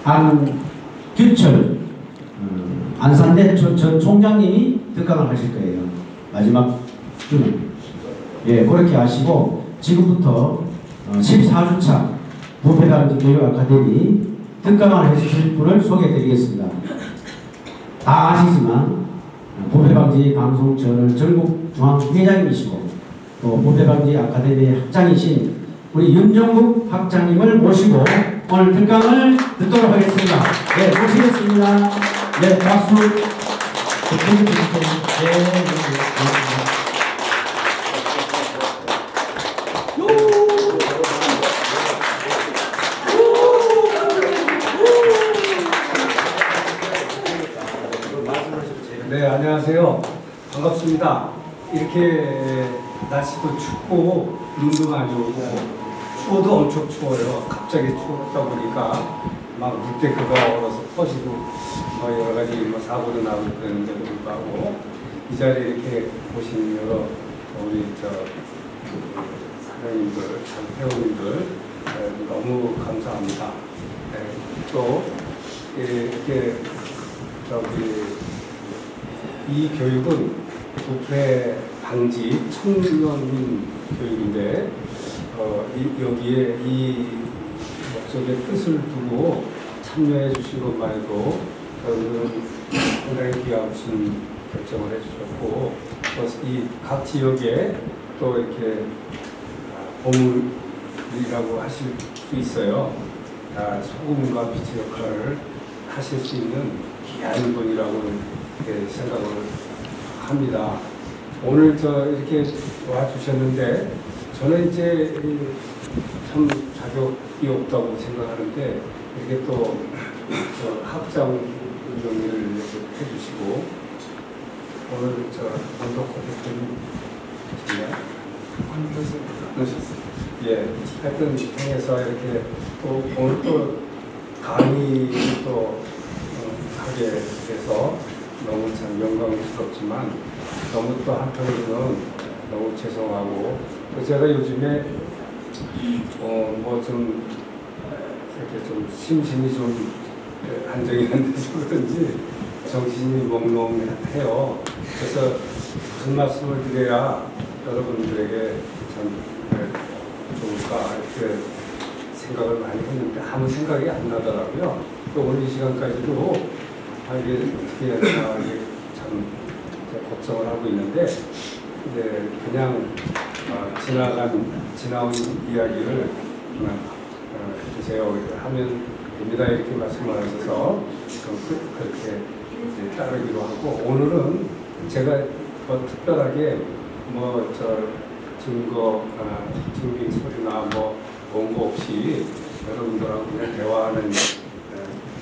안규철 안산대 전 총장님이 득강을 하실 거예요. 마지막 주는. 예, 그렇게 하시고 지금부터 14주차 부패방지 교육 아카데미 득강을 해주실 분을 소개해드리겠습니다. 다 아시지만 부패방지 방송저널 전국중앙회장이시고 또 부패방지 아카데미 학장이신 우리 윤정국 학장님을 모시고 오늘 득강을 듣도록 하겠습니다. 네, 모시겠습니다. 네, 박수. 네, 안녕하세요. 반갑습니다. 이렇게 날씨도 춥고 눈도 많이 오고 추워도 엄청 추워요. 갑자기 추웠다 보니까 막 물때가 얼어서 터지고 뭐 여러 가지 뭐 사고도 나고 그랬는데도 불구하고 이 자리에 이렇게 오신 여러 우리 사장님들, 회원님들 너무 감사합니다. 또 이렇게 이 교육은 부패 방지 청년인 교육인데 여기에 이 목적의 뜻을 두고 참여해 주신 것만 해도 저는 상당히 귀하신 결정을 해주셨고 이 각 지역에 또 이렇게 보물이라고 하실 수 있어요. 소금과 빛의 역할을 하실 수 있는 귀한 분이라고 이렇게 생각을 합니다. 오늘 이렇게 와주셨는데 저는 이제 참 자격이 없다고 생각하는데 이렇게 또 학장 운영을 해주시고 오늘 원덕호 대표님 예, 하여튼 통해서 이렇게 또 오늘 또 강의 또 하게 돼서 너무 참 영광스럽지만 너무 또 한편으로는 너무 죄송하고 제가 요즘에 뭐 좀 이렇게 좀 심신이 좀 안정이 안 돼서 그런지 정신이 몽롱해요. 그래서 무슨 말씀을 드려야 여러분들에게 참 좋을까 이렇게 생각을 많이 했는데 아무 생각이 안 나더라고요. 또 오늘 이 시간까지도 이게 어떻게 해야 되나 이게 참 걱정을 하고 있는데 그냥 지나온 이야기를 해주세요. 하면 됩니다. 이렇게 말씀을 하셔서 그렇게 따르기로 하고 오늘은 제가 특별하게 증빙 소리나 원고 없이 여러분들하고 그냥 대화하는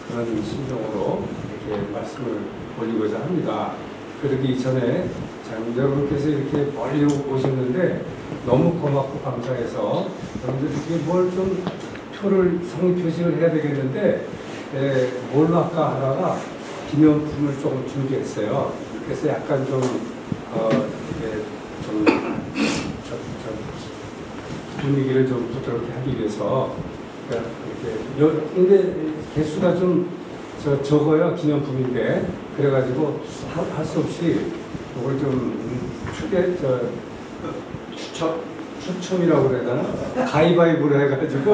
그런 심정으로 이렇게 말씀을 올리고자 합니다. 그러기 전에 여러분께서 이렇게 멀리 오셨는데 너무 고맙고 감사해서 여러분들 뭘 좀 성의 표시를 해야 되겠는데 뭘로 할까 하다가 기념품을 조금 준비했어요. 그래서 약간 분위기를 좀 부드럽게 하기 위해서 이렇게 근데 개수가 좀 적어요. 기념품인데 그래가지고 할 수 없이 이걸 좀 추첨이라고 그래야 되나? 가위바위보로 해가지고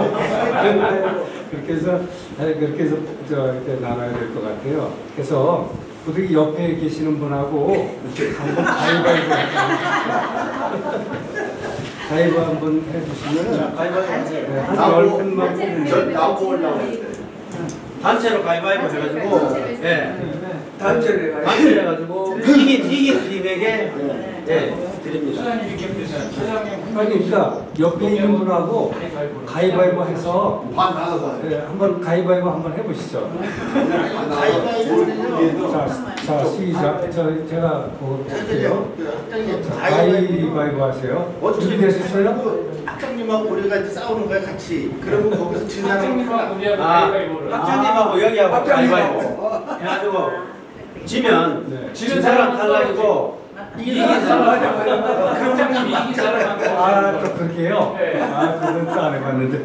그렇게 해서 이렇게 나눠야 될 것 같아요. 그래서 우리 옆에 계시는 분하고 한번 가위바위보 가위바위보 한번 해주시면 한 10분만 뽑는 나오고 올라오고 단체로 가위바위보 해가지고 단체로 해가지고 이긴 팀에게 드립니다. 그러니까 옆에 있는 분하고 가위바위보 해서 한번 가위바위보 한번 해보시죠. 자 시작. 제가 볼게요. 가위바위보 하세요. 준비되셨어요? 학장님하고 우리가 이제 싸우는 거야 같이. 그러면 거기서 진 사람 학장님하고 여기하고 가위바위보 해가지고 지면 지는 사람 탈락이고 이긴 사람 학장님이 이긴 사람 또 그렇게요? 그건 또 안 해봤는데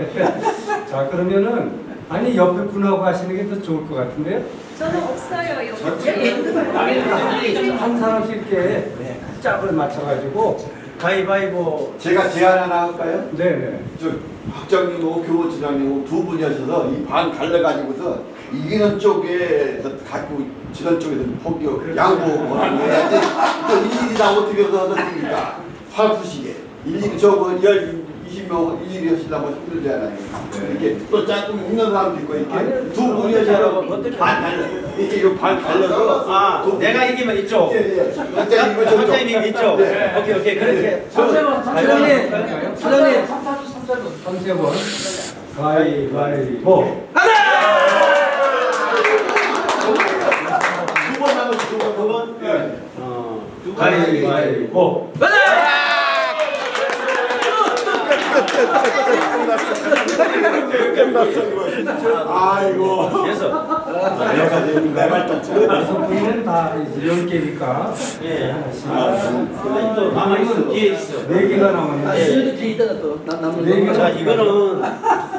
자, 그러면은 아니 옆에 분하고 하시는 게 더 좋을 것 같은데요? 저는 없어요. 여기. 한 사람씩 이렇게 짝을 맞춰가지고 가위바위보. 제가 제안 하나 할까요? 네네. 저 학장님하고 교원지장님하고 두 분이 하셔서 이 반 갈라가지고서 이기는 쪽에서 갖고 지는 쪽에서 포기 양보 해야지. 또 일일이 다 어떻게 얻었습니까? 화푸시게 일일이 저거 20명 일일이 하시려면 힘들잖아요. 이렇게 또 짝꿍 있는 사람도 있고 이렇게 두 분이 하셔서 어떻게 반 갈려 이렇게 이거 반 갈려서 아, 내가 이기면 이쪽. 예예. 학장님은 저쪽. 학장님 이쪽. 네. 오케이 그렇게. 사장님, 삼세번 가위바위보. 두 번 남았어 두 번. 예. 가위바위보. 아이고. 그래서 내말좀 다섯 분은 다 이제 10개니까. 예. 또 남아 있어. 뒤에 있어. 4개가 남았는데. 자, 이거는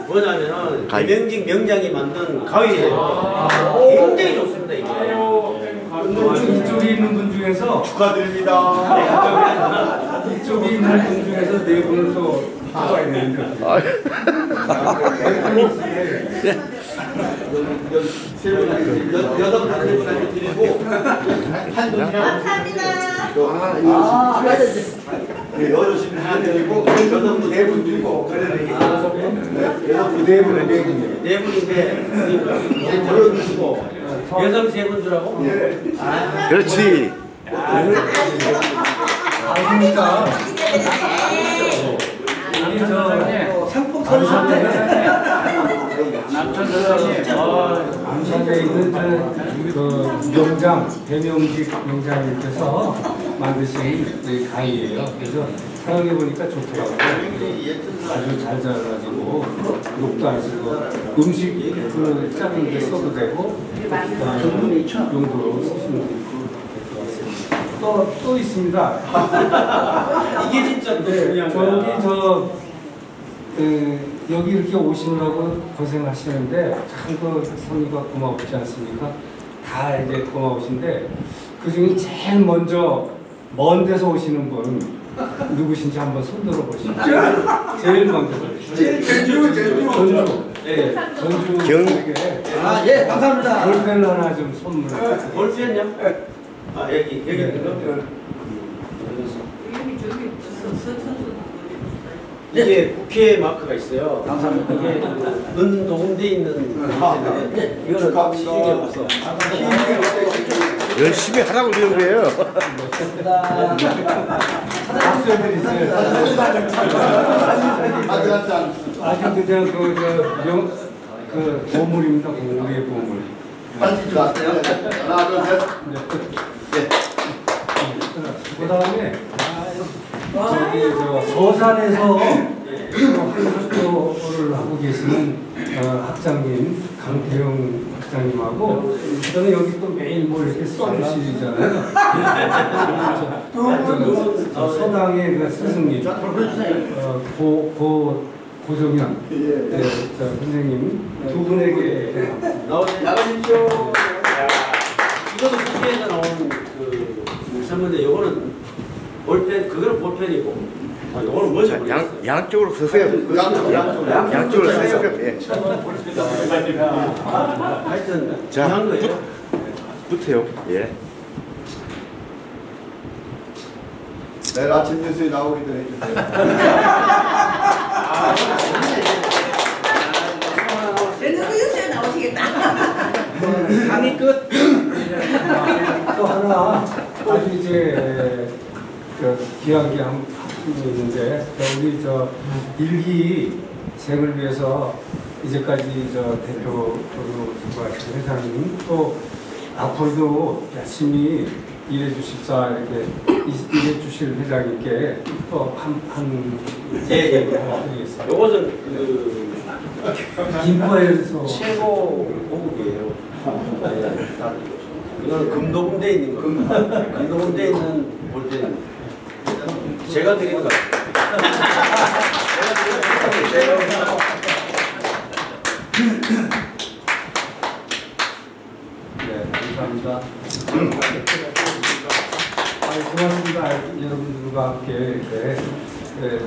뭐냐면은 김명직 명장이 만든 가위예요. 굉장히 좋습니다 이게. 이쪽에 있는 분 중에서 축하드립니다. 이쪽에 있는 분 중에서 4분을 또 뽑아야 되는데. 여섯 분한테 드리고 한 분이랑 감사합니다. 여섯 분 드리고 여섯 분 네 분 드리고 여섯 분 네 분 네 분이요. 네 분인데 이제 걸어주시고 여성 세 분 주라고? 그렇지. 아닙니까? 아니 저 상품 선수한테 암산에 있는 그 명장 배명직 명장님께서 만드신 이 가위예요. 그래서 사용해 보니까 좋더라고요. 아주 잘 자라가지고 녹도 안 쓰고 음식 그 짜는 데 써도 되고 용도로 쓰시면 되고. 또 있습니다. 이게 진짜 또 중요한 거야. 저기 여기 이렇게 오시느라고 고생하시는데 참 그 성의가 고마우지 않습니까? 다 이제 고마우신데 그 중에 제일 먼저 먼 데서 오시는 분 누구신지 한번 손들어 보시죠. 제일 먼저. 전주. 네, 전주에게. 예, 감사합니다. 볼펜 하나 좀 선물해. 볼펜요? 아 여기 있는 거. 이게 국회 마크가 있어요. 감사합니다. 이게 은 녹음돼 있는 볼펜인데 이거는 시중에 없어. 열심히 하라고 그러는 거예요. 아주 그냥 그 보물입니다. 우리의 보물. 빨리 들어왔어요. 하나 둘 셋. 그 다음에 저기 서산에서 학교를 하고 계시는 학장님 강태영 학장님하고 저는 여기 또 매일 뭐 이렇게 써주시잖아요. 서당의 그 스승님 고종현 선생님 두 분에게 나가십시오. 이것도 국회에서 나온 그 선물인데 이거는 볼펜, 그거는 볼펜이고 이거는 뭐지? 양쪽으로 서세요. 양쪽으로 서세요. 예. 하여튼 자, 중요한 거예요. 붙어요. 예. 내일 아침 뉴스에 나오기도 해주세요. 누구 뉴스에 나오시겠다. 강의 끝. 또 하나 아주 이제 귀하게 한 분이 있는데 우리 일기생을 위해서 이제까지 대표로 수고하신 회장님 또 앞으로도 열심히 일해 주십사 이렇게 일해 주실 회장님께 또 한 예. 드리겠습니다. 요것은 그 김포에서 최고 고급이에요. 이거는 금도금돼 있는 거. 금도금돼 있는 볼펜. 제가 드리는 거. 네, 감사합니다. 고맙습니다. 여러분들과 함께 이렇게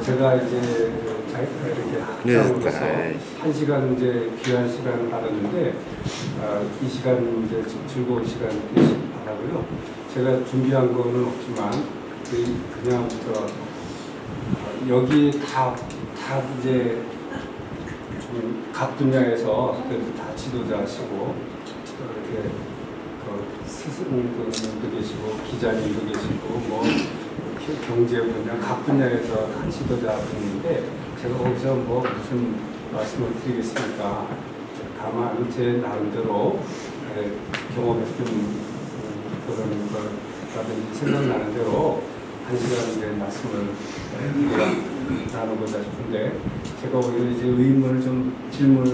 제가 이제 이렇게 학장으로서 한 시간 이제 귀한 시간을 받았는데 이 시간 이제 즐거운 시간 되시길 바라고요. 제가 준비한 거는 없지만 그냥 여기 다 이제 좀 각 분야에서 그래도 다 지도자시고 이렇게 스승님도 계시고 기자님도 계시고 뭐 경제 분야 각 분야에서 한 지도자분인데 제가 거기서 뭐 무슨 말씀을 드리겠습니까? 다만 제 나름대로 경험했던 그런 거라든지 생각나는 대로 한 시간 말씀을 나누고자 싶은데 제가 오히려 이제 질문을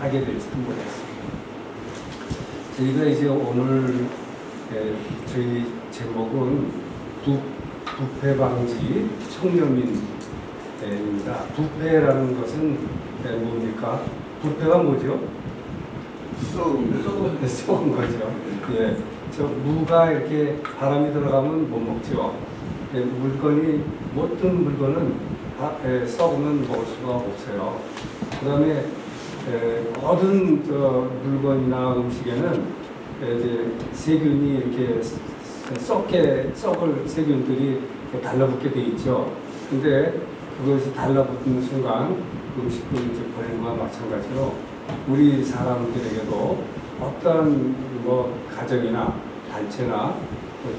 하게 될지도 모르겠습니다. 저희가 이제 오늘 저희 제목은 부패 방지 청렴인입니다. 부패라는 것은 뭡니까? 부패가 뭐죠? 썩은 거죠. 예, 저 무가 이렇게 바람이 들어가면 못 먹죠. 예, 물건이 어떤 물건은 썩으면 먹을 수가 없어요. 그다음에 모든 물건이나 음식에는 이제 세균이 이렇게 썩을 세균들이 달라붙게 돼 있죠. 근데 그것이 달라붙는 순간 음식도 이제 버리는 것과 마찬가지로 우리 사람들에게도 어떤 뭐 가정이나 단체나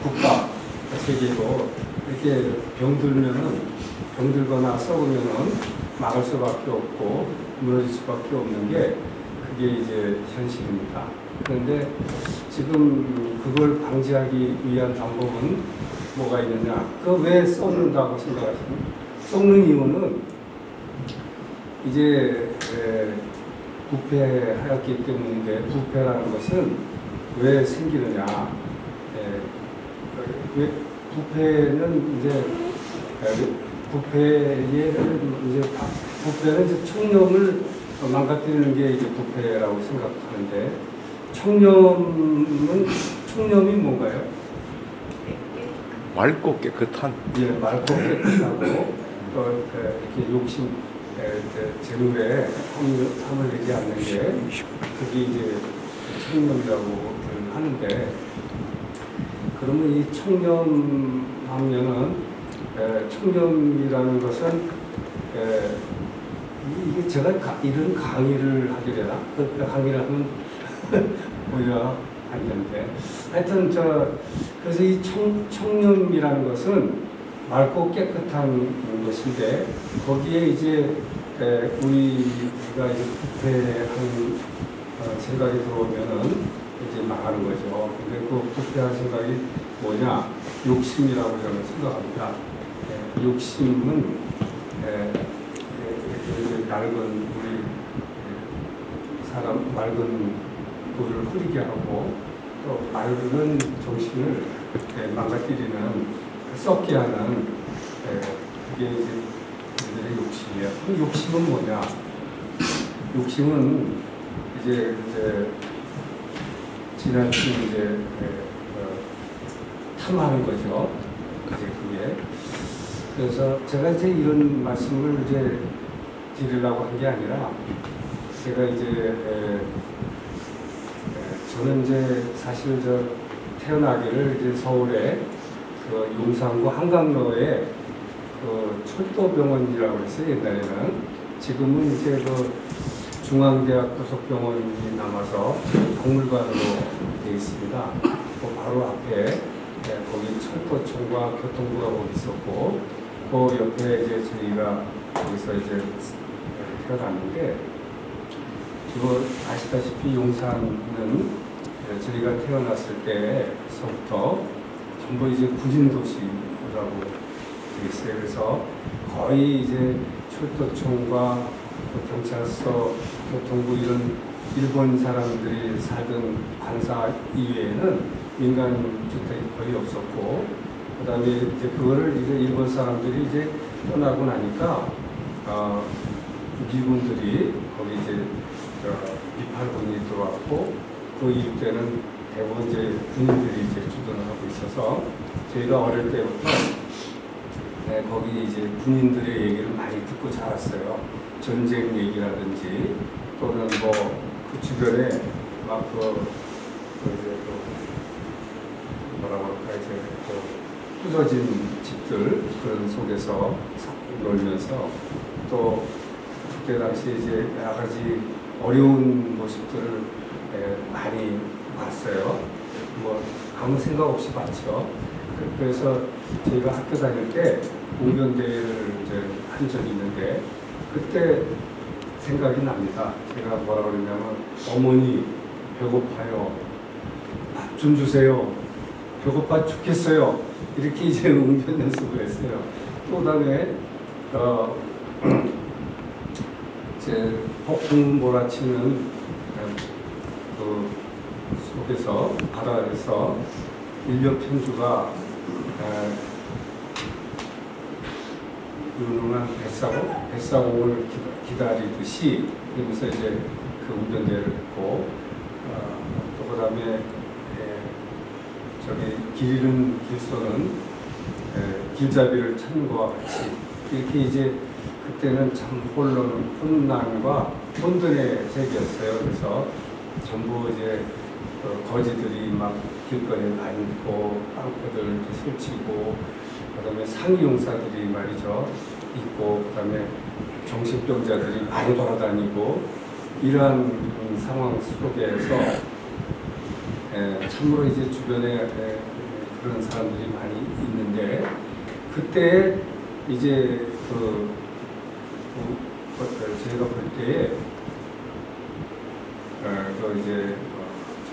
국가 세계도 이렇게 병들거나 썩으면은 막을 수밖에 없고 무너질 수밖에 없는 게 그게 이제 현실입니다. 그런데 지금 그걸 방지하기 위한 방법은 뭐가 있느냐? 그 왜 썩는다고 생각하십니까? 썩는 이유는 이제 부패하였기 때문인데 부패라는 것은 왜 생기느냐? 왜 부패는 이제 부패는 이제 청렴을 망가뜨리는 게 이제 부패라고 생각하는데 청렴이 뭔가요? 맑고 깨끗한. 예, 맑고 깨끗하고 또 이렇게 욕심, 재물에 탐을 내지 않는 게 그게 이제 청렴이라고 하는데 그러면 이 청렴하면은 청렴이라는 것은 이게 제가 이런 강의를 하게 되나? 그 강의를 하면 오히려 안 되는데 하여튼 그래서 이 청렴이라는 것은 맑고 깨끗한 것인데 거기에 이제 우리가 이제 부패한 생각이 들어오면은 이제 망하는 거죠. 근데 그 부패한 생각이 뭐냐? 욕심이라고 저는 생각합니다. 욕심은 낡은 우리 사람 맑은 물을 흐리게 하고 또 맑은 정신을 망가뜨리는 썩게 하는 그게 이제 우리들의 욕심이에요. 그 욕심은 뭐냐? 욕심은 이제 지나친 이제 탐하는 거죠. 이제 그게 그래서 제가 이제 이런 말씀을 이제 드리려고 한 게 아니라 제가 이제 저는 이제 사실 태어나기를 이제 서울에 그 용산구 한강로에 그 철도병원이라고 했어요 옛날에는. 지금은 이제 그 중앙대학 부속병원이 남아서 박물관으로 되어 있습니다. 그 바로 앞에 거기 철도청과 교통부가 거기 있었고 그 옆에 이제 저희가 거기서 이제 태어났는데 그거 아시다시피 용산은 저희가 태어났을 때서부터 전부 이제 구진도시라고 되어 있어요. 그래서 거의 이제 철도청과 경찰서, 교통부 이런 일본 사람들이 살던 관사 이외에는 민간 주택이 거의 없었고, 그다음에 이제 그거를 이제 일본 사람들이 이제 떠나고 나니까 미군들이 거기 이제 미팔군이 들어왔고 그 이후 때는 대부분 이제 군인들이 이제 주둔을 하고 있어서 저희가 어릴 때부터 거기 이제 군인들의 얘기를 많이 듣고 자랐어요. 전쟁 얘기라든지 또는 뭐 그 주변에 막 이제 뭐라고 할까 이제 부서진 집들 그런 속에서 놀면서 또 그때 당시 이제 여러 가지 어려운 모습들을 많이 봤어요. 뭐 아무 생각 없이 봤죠. 그래서 저희가 학교 다닐 때 웅변대회를 이제 한 적이 있는데 그때 생각이 납니다. 제가 뭐라 그러냐면 어머니 배고파요. 밥 좀 주세요. 배고파 죽겠어요. 이렇게 이제 웅변 연습을 했어요. 또 그다음에 이제 폭풍 몰아치는 그 속에서 바다에서 인력 편주가 유능한 뱃사공을 기다리듯이 그러면서 이제 그 운전대회를 했고 또 그다음에 저기 길 잃은 길소는 길잡이를 찾는 것과 같이 이렇게 이제 그때는 참 혼란과 혼돈의 세계였어요. 그래서 전부 이제 거지들이 막 길거리에 다니고 빵표들 설치고 그다음에 상용사들이 말이죠 있고 그다음에 정신병자들이 많이 돌아다니고 이러한 상황 속에서 참으로 이제 주변에 그런 사람들이 많이 있는데 그때 이제 제가 볼 때에 이제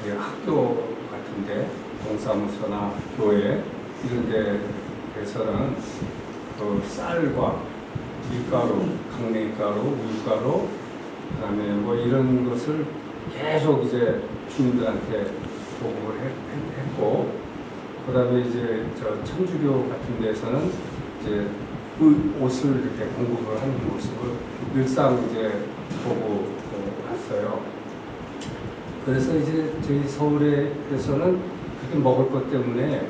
저희 학교 같은데 동사무소나 교회 이런 데에서는 쌀과 밀가루, 강냉이가루, 우유가루 그다음에 뭐 이런 것을 계속 이제 주민들한테 보급을 했고 그다음에 이제 저 천주교 같은 데서는 이제 옷을 이렇게 공급을 하는 모습을 늘상 이제 보고 왔어요. 그래서 이제 저희 서울에서는 그렇게 먹을 것 때문에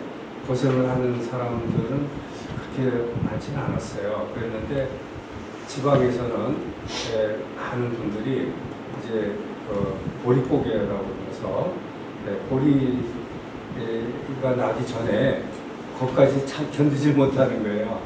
고생을 하는 사람들은 그렇게 많지는 않았어요. 그랬는데 지방에서는 많은 분들이 이제 보릿고개라고 해서 보리가 나기 전에 거기까지 참 견디질 못하는 거예요.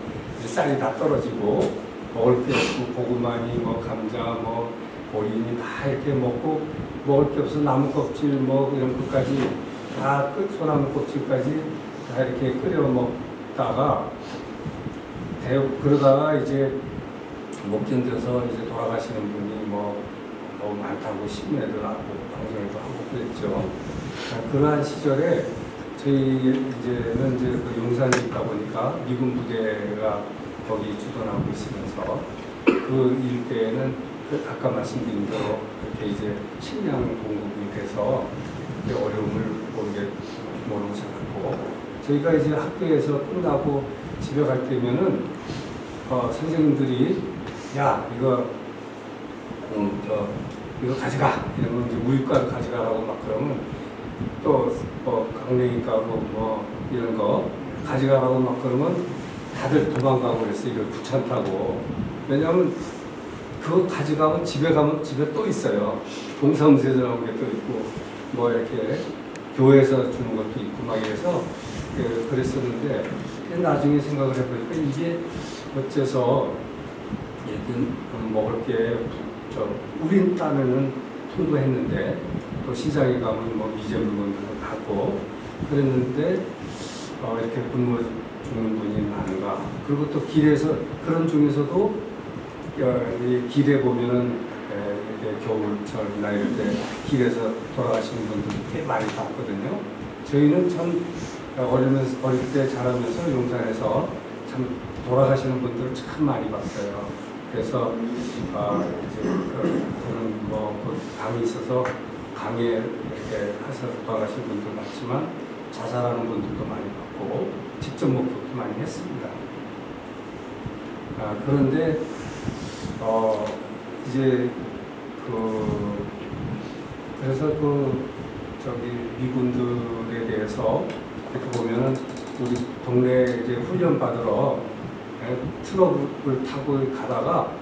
쌀이 다 떨어지고 먹을 게 없고 고구마니 뭐 감자 뭐 보리니 다 이렇게 먹고 먹을 게 없어 나무 껍질 뭐 이런 것까지 다 소나무 껍질까지 다 이렇게 끓여 먹다가 그러다가 이제 못 견뎌서 이제 돌아가시는 분이 뭐 많다고 신문에도 나고 방송에도 하고 그랬죠. 그러한 시절에 저희 이제는 이제 그 용산에 있다 보니까 미군 부대가 거기 주둔하고 있으면서 그 일대에는 아까 말씀드린 대로 그렇게 이제 식량 공급이 돼서 어려움을 모르고 자랐고 저희가 이제 학교에서 끝나고 집에 갈 때면은 선생님들이 야 이거 이거 가져가 이러면 이제 우유가루 가져가라고 막 그러면 또 강냉이가루 뭐 이런 거 가져가라고 막 그러면 다들 도망가고 그랬어요. 이거 귀찮다고. 왜냐하면 그거 가져가면 집에 가면 집에 또 있어요. 동사무소라는 게 또 있고 뭐 이렇게 교회에서 주는 것도 있고 막 이래서 그랬었는데 나중에 생각을 해보니까 이게 어째서 이렇게 먹을 게 우린 딴에는 풍부했는데 또 시장에 가면 뭐 미제 물건들을 갖고 그랬는데 이렇게 굶어 죽는 분이 많은가. 그리고 또 길에서 그런 중에서도 길에 보면은 이렇게 겨울철이나 이럴 때 길에서 돌아가시는 분들 꽤 많이 봤거든요. 저희는 참 어릴 때 자라면서 용산에서 참 돌아가시는 분들을 참 많이 봤어요. 그래서 이제 저는 뭐 강이 있어서 강에 이렇게 하셔서 돌아가신 분들 많지만 자살하는 분들도 많이 봤고 직접 목격도 많이 했습니다. 그런데 이제 그래서 미군들에 대해서 이렇게 보면은 우리 동네 이제 훈련 받으러 트럭을 타고 가다가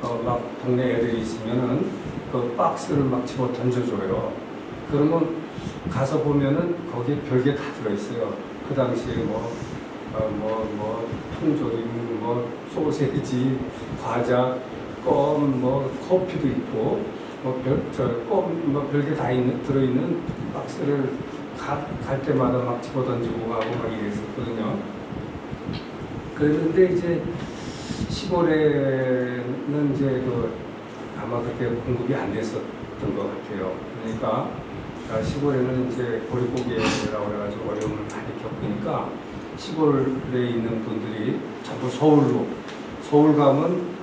막 동네 애들이 있으면은 그 박스를 막 집어 던져줘요. 그러면 가서 보면은 거기에 별게 다 들어있어요. 그 당시에 통조림, 소세지, 과자, 껌, 커피도 있고, 별게 다 들어있는 박스를 갈 때마다 막 집어 던지고 가고 막 이랬었거든요. 그랬는데 이제 시골에는 이제 아마 그렇게 공급이 안 됐었던 것 같아요. 그러니까 시골에는 이제 보릿고개라고 해가지고 어려움을 많이 겪으니까 시골에 있는 분들이 전부 서울 가면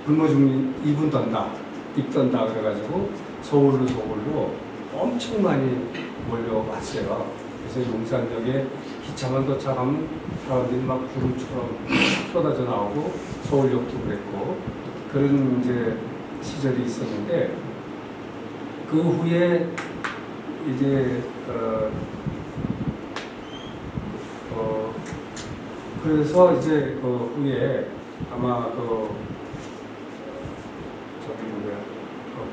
굶어 죽는 입 떤다 그래가지고 서울로 엄청 많이 몰려왔어요. 그래서 용산역에 기차만 도착하면 사람들이 막 구름처럼 쏟아져 나오고 서울역도 그랬고 그런 이제 시절이 있었는데 그 후에 이제 그래서 이제 그 후에 아마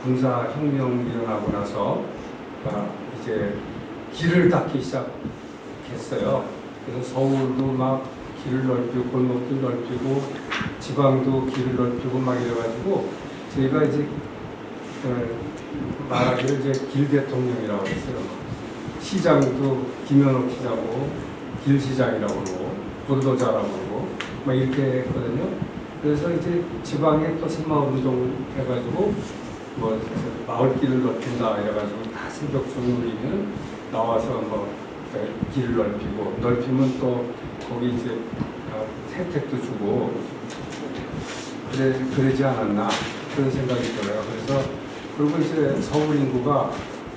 군사 혁명이 일어나고 나서 이제 길을 닦기 시작했어요. 그래서 서울도 막 길을 넓히고 골목길 넓히고 지방도 길을 넓히고 막 이래가지고 저희가 이제 말하기를 이제 길 대통령이라고 했어요. 시장도 김현옥 시장고 길시장이라고 그러고 불도자라고 그러고 막 이렇게 했거든요. 그래서 이제 지방에 또 새마을 운동 해가지고 마을길을 넓힌다 이래가지고 다 새벽송우리는 나와서 길을 넓히면 또 거기 이제 혜택도 주고 그러지 않았나 그런 생각이 들어요. 그래서 그리고 이제 서울 인구가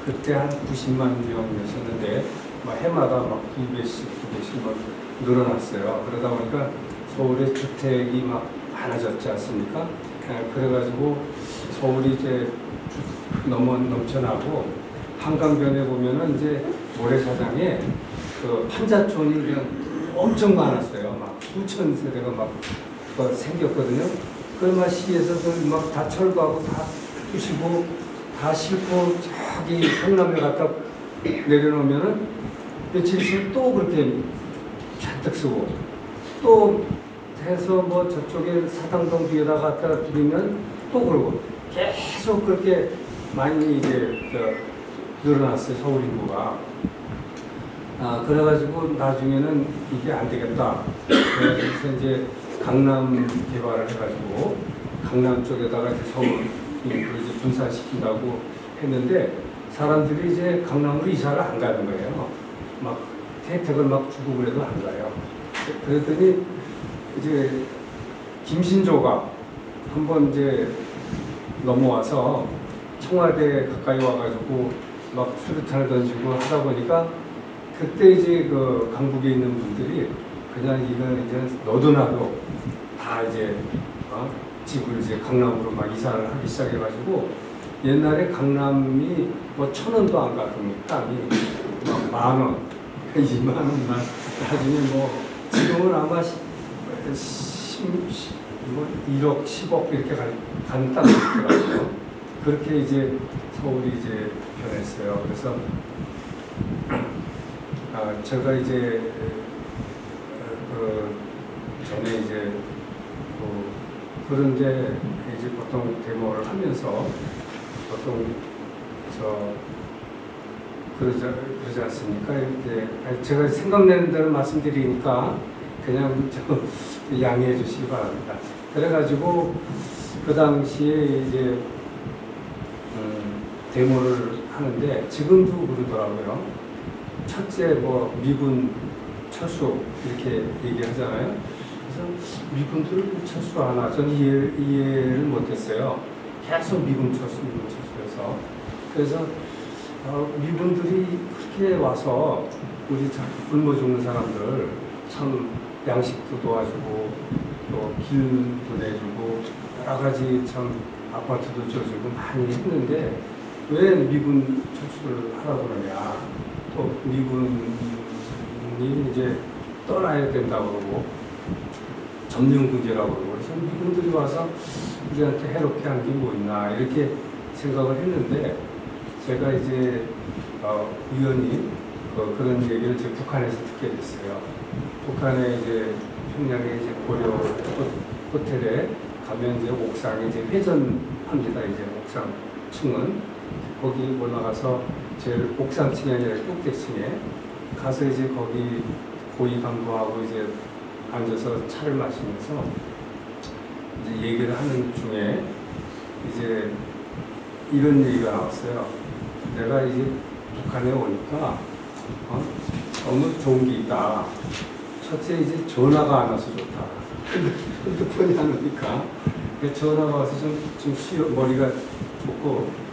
그때 한 90만 명이었는데 해마다 막 2배씩 늘어났어요. 그러다 보니까 서울의 주택이 막 많아졌지 않습니까? 그래가지고 서울이 이제 넘쳐나고 한강변에 보면은 이제 모래사장에 판자촌이 그냥 엄청 많았어요. 막 수천 세대가 막 생겼거든요. 그러면 시에서 막 다 철거하고 다 부시고 다 싣고 저기 성남에 갖다 내려놓으면은 며칠 있으면 또 그렇게 잔뜩 쓰고 또 해서 저쪽에 사당동 뒤에다 갖다 두면 또 그러고 계속 그렇게 많이 이제 늘어났어요. 서울 인구가. 그래가지고 나중에는 이게 안 되겠다. 그래서 이제 강남 개발을 해가지고 강남 쪽에다가 이제 서울 인구를 이제 분산시킨다고 했는데 사람들이 이제 강남으로 이사를 안 가는 거예요. 막 혜택을 막 주고 그래도 안 가요. 그랬더니 이제 김신조가 한번 이제 넘어와서 청와대 가까이 와가지고 막 수류탄을 던지고 하다 보니까 그때 이제 강북에 있는 분들이 그냥 이건 이제 너도 나도 다 이제 집을 이제 강남으로 막 이사를 하기 시작해가지고 옛날에 강남이 1,000원도 안 가던 땅이 막 10,000원, 20,000원만 나중에 지금은 아마 1억, 10억 이렇게 가는 땅이 있더라고요. 그렇게 이제 서울이 이제 변했어요. 그래서 제가 이제 전에 이제 그런데 이제 보통 데모를 하면서 보통 그러지 않습니까? 이렇게 제가 생각나는 대로 말씀드리니까 그냥 양해해 주시기 바랍니다. 그래가지고 그 당시에 이제 데모를 하는데 지금도 그러더라고요. 첫째 미군 철수 이렇게 얘기하잖아요. 그래서 미군들 철수하나 저는 이해를 못했어요. 계속 미군 철수해서 그래서 미군들이 그렇게 와서 우리 굶어 죽는 사람들 참 양식도 도와주고 또 길도 내주고 여러 가지 참 아파트도 줘주고 많이 했는데 왜 미군 철수를 하라고 그러냐. 또 미군이 이제 떠나야 된다고 그러고 점령군제라고 그러고 그래서 미군들이 와서 우리한테 해롭게 한 게 뭐 있나 이렇게 생각을 했는데 제가 이제 우연히 그런 얘기를 이제 북한에서 듣게 됐어요. 북한에 이제 평양에 이제 고려 호텔에 가면 이제 옥상에 이제 회전합니다. 이제 옥상층은 거기 올라가서 제일 옥상층이 아니라 꼭대층에 가서 이제 거기 고위 간부하고 이제 앉아서 차를 마시면서 이제 얘기를 하는 중에 이제 이런 얘기가 나왔어요. 내가 이제 북한에 오니까 너무 좋은 게 있다. 첫째 이제 전화가 안 와서 좋다. 핸드폰이 안 오니까 전화가 와서 좀 쉬어 머리가 좋고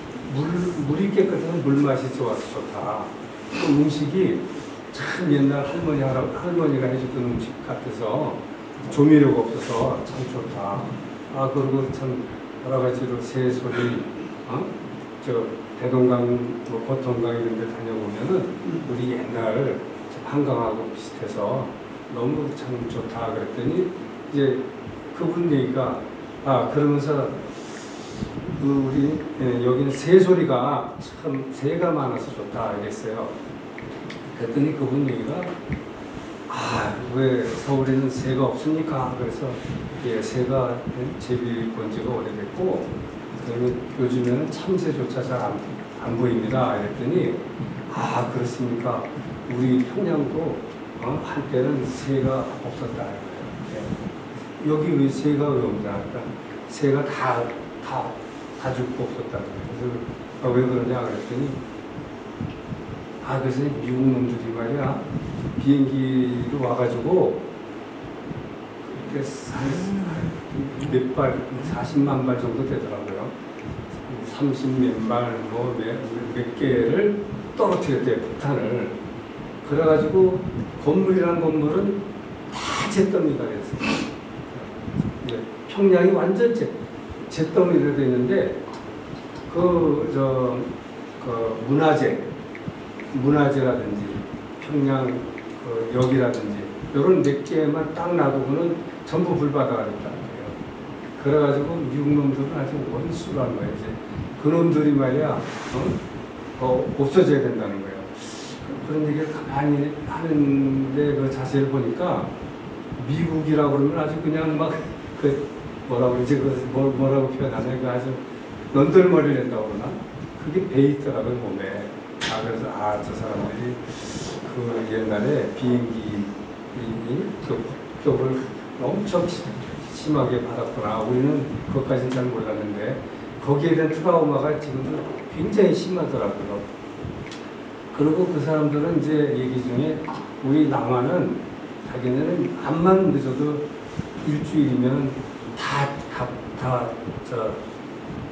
물이 깨끗한 물맛이 좋아서 좋다. 또 음식이 참 옛날 할머니가 해줬던 음식 같아서 조미료가 없어서 참 좋다. 그리고 참 여러 가지로 새소리, 저 대동강, 보통강 이런 데 다녀보면은 우리 옛날 한강하고 비슷해서 너무 참 좋다 그랬더니 이제 그분 얘기가 그러면서 우리 여기는 새소리가 참 새가 많아서 좋다 이랬어요. 그랬더니 그분 얘기가 왜 서울에는 새가 없습니까? 그래서 새가 제비본 지가 오래됐고 그다음에 요즘에는 참새조차 잘 안 보입니다. 이랬더니 그렇습니까? 우리 평양도 한때는 새가 없었다. 여기 왜 새가 왜 없냐? 그러니까 새가 다 죽고 없었다. 그래서 왜 그러냐 그랬더니 그래서 미국 놈들이 말이야 비행기로 와가지고 그때 몇 발, 40만 발 정도 되더라고요. 30몇 발, 몇 개를 떨어뜨렸대요, 폭탄을. 그래가지고 건물이란 건물은 다 잿더미가 됐어요. 평양이 완전 잿더미로 됐는데 문화재라든지 평양 역이라든지 이런 몇 개만 딱 놔두고는 전부 불바다가 됐다는 거예요. 그래가지고 미국 놈들은 아주 원수란 거예요. 이제 그놈들이 말이야 없어져야 된다는 거예요. 그런 얘기를 가만히 하는데 그 자세를 보니까 미국이라고 그러면 아주 그냥 막 뭐라고 그러지? 뭐라고 표현하냐? 그 아주 넌덜머리를 낸다고 그러나? 그게 배 있더라고요, 몸에. 그래서 저 사람들이 그 옛날에 비행기 그 폭격을 엄청 심하게 받았구나. 우리는 그것까지는 잘 몰랐는데 거기에 대한 트라우마가 지금도 굉장히 심하더라고요. 그리고 그 사람들은 이제 얘기 중에 우리 남한은 자기네는 암만 늦어도 일주일이면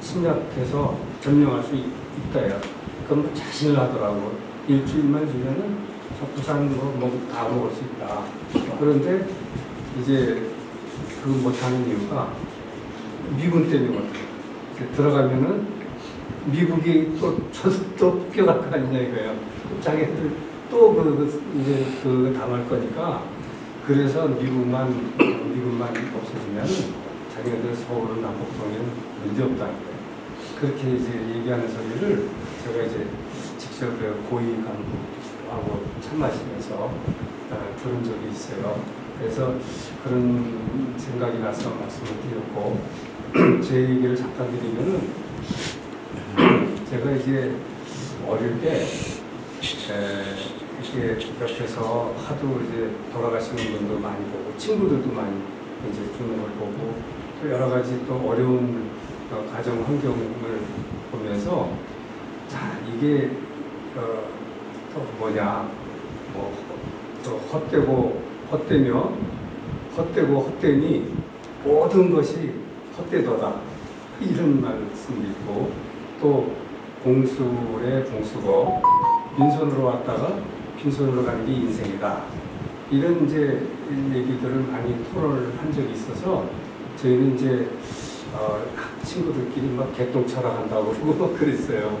침략해서 점령할 수 있다요. 그럼 자신을 하더라고. 일주일만 주면은 부산 다 먹을 수 있다. 그런데 이제 그 못하는 이유가 미군 때문에 들어가면은 미국이 또 폭격할 거 아니냐 이거예요. 자기들 또 이제 당할 거니까. 그래서 미국만 없어지면 자기네들 서울은 남북통일은 문제 없다는 거예요. 그렇게 이제 얘기하는 소리를 제가 이제 직접 고위 간부하고 차 마시면서 들은 적이 있어요. 그래서 그런 생각이 나서 말씀을 드렸고 제 얘기를 잠깐 드리면은 제가 이제 어릴 때 이렇게 옆에서 하도 이제 돌아가시는 분도 많이 보고 친구들도 많이 이제 주는 걸 보고 또 여러 가지 또 어려운 가정 환경을 보면서 이게 또 뭐냐 또 헛되며 헛되고 헛되니 모든 것이 헛되도다 이런 말씀도 있고 또 공술의 공수고 빈손으로 왔다가 빈손으로 가는 게 인생이다. 이런 이제 얘기들을 많이 토론을 한 적이 있어서 저희는 이제 친구들끼리 막 개똥 차러 간다고 그러고 막 그랬어요.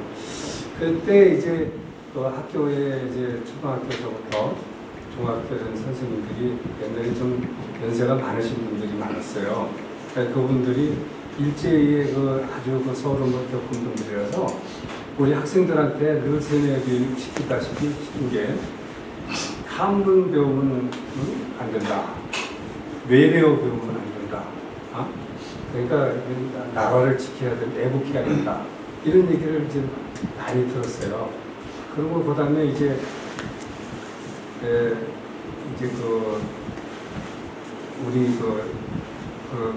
그때 이제 그 학교에 이제 초등학교에서부터 중학교 된 선생님들이 옛날에 좀 연세가 많으신 분들이 많았어요. 그러니까 그분들이 일제의 그 아주 그 서름을 겪은 분들이라서 우리 학생들한테 늘 세뇌 교육 시키다시피 시킨 게 한문 배우면 안 된다. 외래어 배우면 안 된다. 그러니까 나라를 지켜야 된다. 애국해야 된다. 이런 얘기를 이제 많이 들었어요. 그리고 그 다음에 이제 우리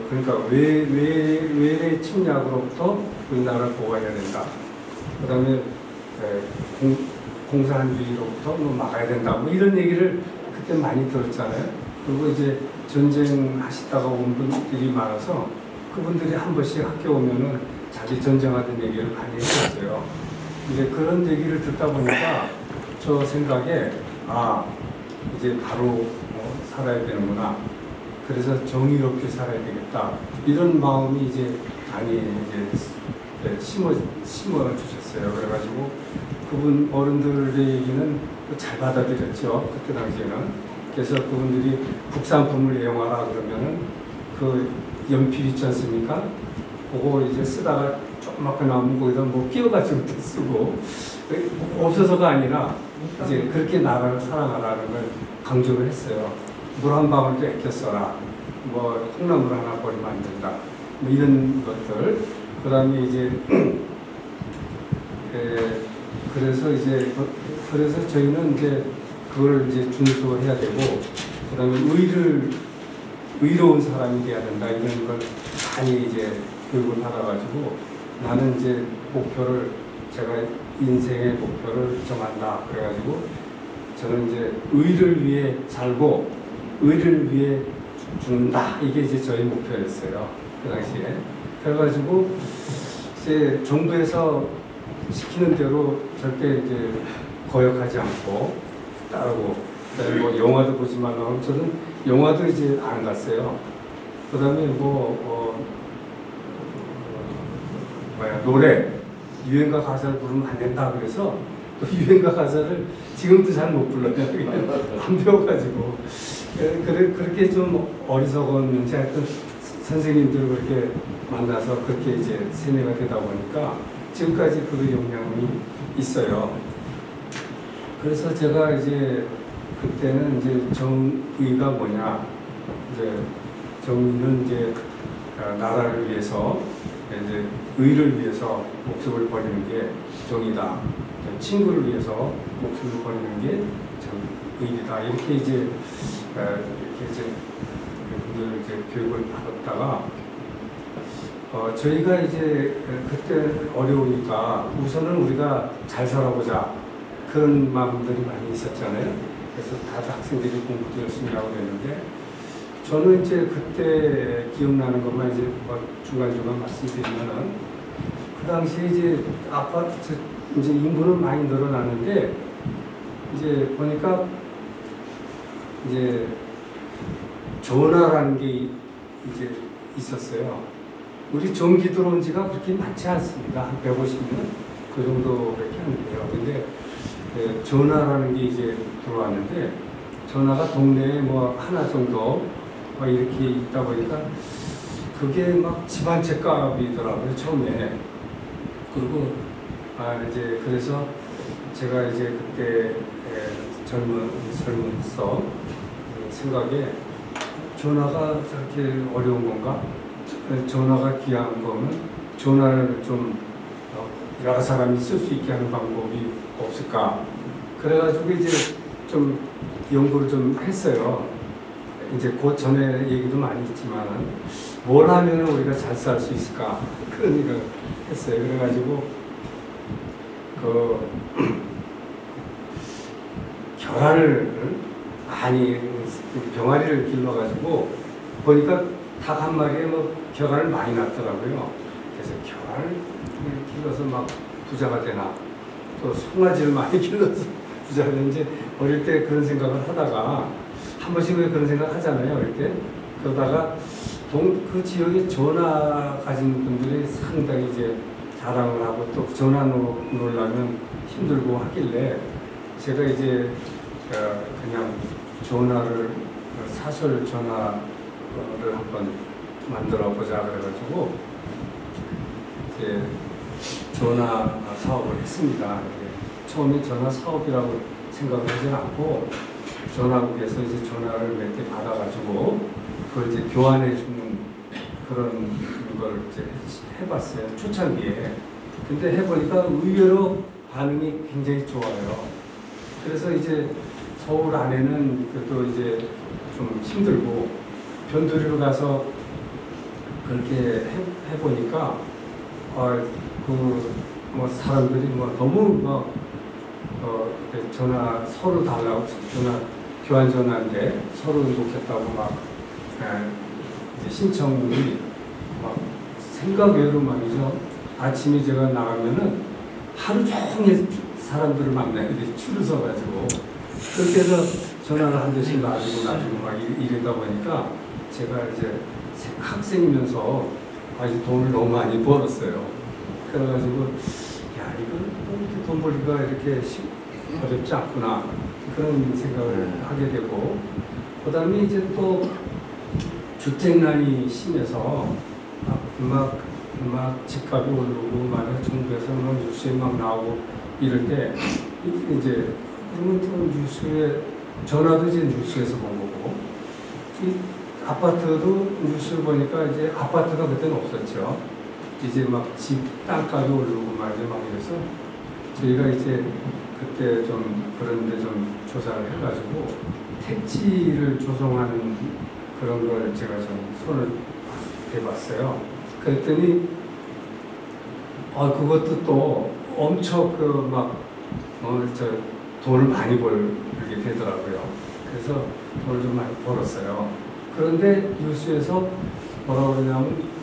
그러니까 외래 침략으로부터 우리나라를 보호해야 된다. 그 다음에 공산주의로부터 뭐 막아야 된다. 뭐 이런 얘기를 그때 많이 들었잖아요. 그리고 이제 전쟁하시다가 온 분들이 많아서 그분들이 한 번씩 학교 오면은 자기 전쟁하던 얘기를 많이 했었어요. 이제 그런 얘기를 듣다 보니까 저 생각에 이제 바로 살아야 되는구나. 그래서 정의롭게 살아야 되겠다. 이런 마음이 이제 많이 이제 심어 주셨어요. 그래가지고 그분 어른들의 얘기는 잘 받아들였죠. 그때 당시에는. 그래서 그분들이 국산품을 애용하라 그러면은 그 연필 있지 않습니까? 그거 이제 쓰다가 조그맣게 나오면 거기다 뭐 끼워가지고 쓰고 없어서가 아니라 이제 그렇게 나라를 사랑하라는 걸 강조를 했어요. 물 한 방울도 아껴 써라. 뭐 콩나물 하나 버리면 안 된다. 뭐 이런 것들. 그 다음에 이제 그래서 저희는 이제 그걸 이제 준수해야 되고, 그 다음에 의로운 사람이 돼야 된다. 이런 걸 많이 이제 교육을 받아가지고 나는 이제 제가 인생의 목표를 정한다. 그래가지고 저는 이제 의를 위해 살고 의를 위해 죽는다. 이게 이제 저희 목표였어요. 그 당시에. 그래가지고 이제 정부에서 시키는 대로 절대 이제 거역하지 않고 따르고, 그다음에 뭐 영화도 보지 말라고 하면 저는 영화도 이제 안 갔어요. 그다음에 노래 유행가 가사를 부르면 안 된다 그래서 또 유행가 가사를 지금도 잘 못 불러요. 안 배워가지고 그렇게 좀 어리석었는지 하여튼 선생님들 그렇게 만나서 그렇게 이제 세뇌가 되다 보니까 지금까지 그 영향이 있어요. 그래서 제가 이제 그때는 이제 정의가 뭐냐, 이제 정의는 이제 나라를 위해서 이제 의를 위해서 목숨을 버리는 게 정의다. 친구를 위해서 목숨을 버리는 게 의리다. 이렇게 이제 교육을 받았다가 저희가 이제 그때 어려우니까 우선은 우리가 잘 살아보자 그런 마음들이 많이 있었잖아요. 그래서 다들 학생들이 공부도 열심히 하고 그랬는데 저는 이제 그때 기억나는 것만 이제 중간중간 말씀드리면은 그 당시에 이제 아파트 이제 인구는 많이 늘어나는데 이제 보니까 이제 전화라는 게 이제 있었어요. 우리 전기 들어온 지가 그렇게 많지 않습니다. 한 150년 그 정도밖에 안 돼요. 근데 전화라는 게 이제 들어왔는데 전화가 동네에 뭐 하나 정도 막 이렇게 있다 보니까 그게 막 집 한 채 값이더라고요, 처음에. 그리고 이제 그래서 제가 이제 그때 젊은서 생각에 전화가 저렇게 어려운 건가? 전화가 귀한 거면 전화를 좀 여러 사람이 쓸 수 있게 하는 방법이 없을까? 그래가지고 이제 좀 연구를 좀 했어요. 이제 그 전에 얘기도 많이 했지만 뭘 하면 우리가 잘 살 수 있을까? 그런 얘기를 했어요. 그래가지고 결알을 많이 병아리를 길러가지고 보니까 닭 한 마리에 뭐 결알을 많이 났더라고요. 그래서 결알을 길러서 막 부자가 되나, 또 송아지를 많이 길러서 부자가 되는지 어릴 때 그런 생각을 하다가 한 번씩 왜 그런 생각 하잖아요. 어릴 때. 그러다가 그 지역에 전화 가진 분들이 상당히 이제 자랑을 하고 또 전화 놓으려면 힘들고 하길래 제가 이제 그냥 전화를 사설 전화를 한번 만들어 보자 그래가지고 이제 전화 사업을 했습니다. 처음에 전화 사업이라고 생각을 하지 않고 전화국에서 이제 전화를 몇 개 받아가지고 그걸 이제 교환해 주는 그런 걸 이제 해봤어요. 초창기에. 근데 해보니까 의외로 반응이 굉장히 좋아요. 그래서 이제 서울 안에는 그래도 이제 좀 힘들고 변두리로 가서 그렇게 해보니까 뭐 사람들이 뭐 너무 전화 서로 달라고 전화 교환 전화인데 서로 놓겠다고 막 이제 신청이 막 생각 외로 말이죠. 아침에 제가 나가면은 하루 종일 사람들을 만나야 돼. 줄을 서가지고 그렇게 해서 전화를 한 대씩 놔주고 막 이러다 보니까 제가 이제 학생이면서 아주 돈을 너무 많이 벌었어요. 그래가지고 야 이거 이렇게 돈 벌기가 이렇게 어렵지 않구나 그런 생각을 하게 되고 그 다음에 이제 또 주택난이 심해서 막 집값이 오르고 말이야 정부에서 막 뉴스에 막 나오고 이럴 때 이제 그러면 또 뉴스에 전화도 이제 뉴스에서 본 거고 이 아파트도 뉴스를 보니까 이제 아파트가 그때는 없었죠. 이제 막 집 땅값이 오르고 말이야 막 이래서 저희가 이제 그때 좀 그런데 좀 조사를 해가지고 택지를 조성하는 그런 걸 제가 좀 손을 대봤어요. 그랬더니 그것도 또 엄청 돈을 많이 벌게 되더라고요. 그래서 돈을 좀 많이 벌었어요. 그런데 뉴스에서 뭐라 그러냐면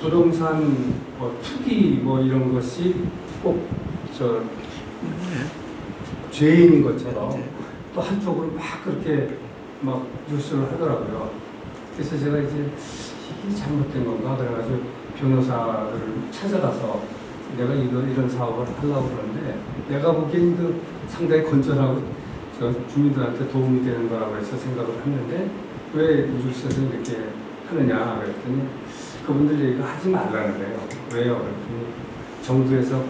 부동산 투기 이런 것이 꼭 죄인인 것처럼 또 한쪽으로 막 그렇게 막 뉴스를 하더라고요. 그래서 제가 이제 이게 잘못된 건가 그래가지고 변호사를 찾아가서 내가 이런 사업을 하려고 그러는데 내가 보기엔 상당히 건전하고 주민들한테 도움이 되는 거라고 해서 생각을 했는데 왜 뉴스에서 이렇게 하느냐 그랬더니 그분들 얘기가 하지 말라는 거예요. 왜요? 그랬더니 정부에서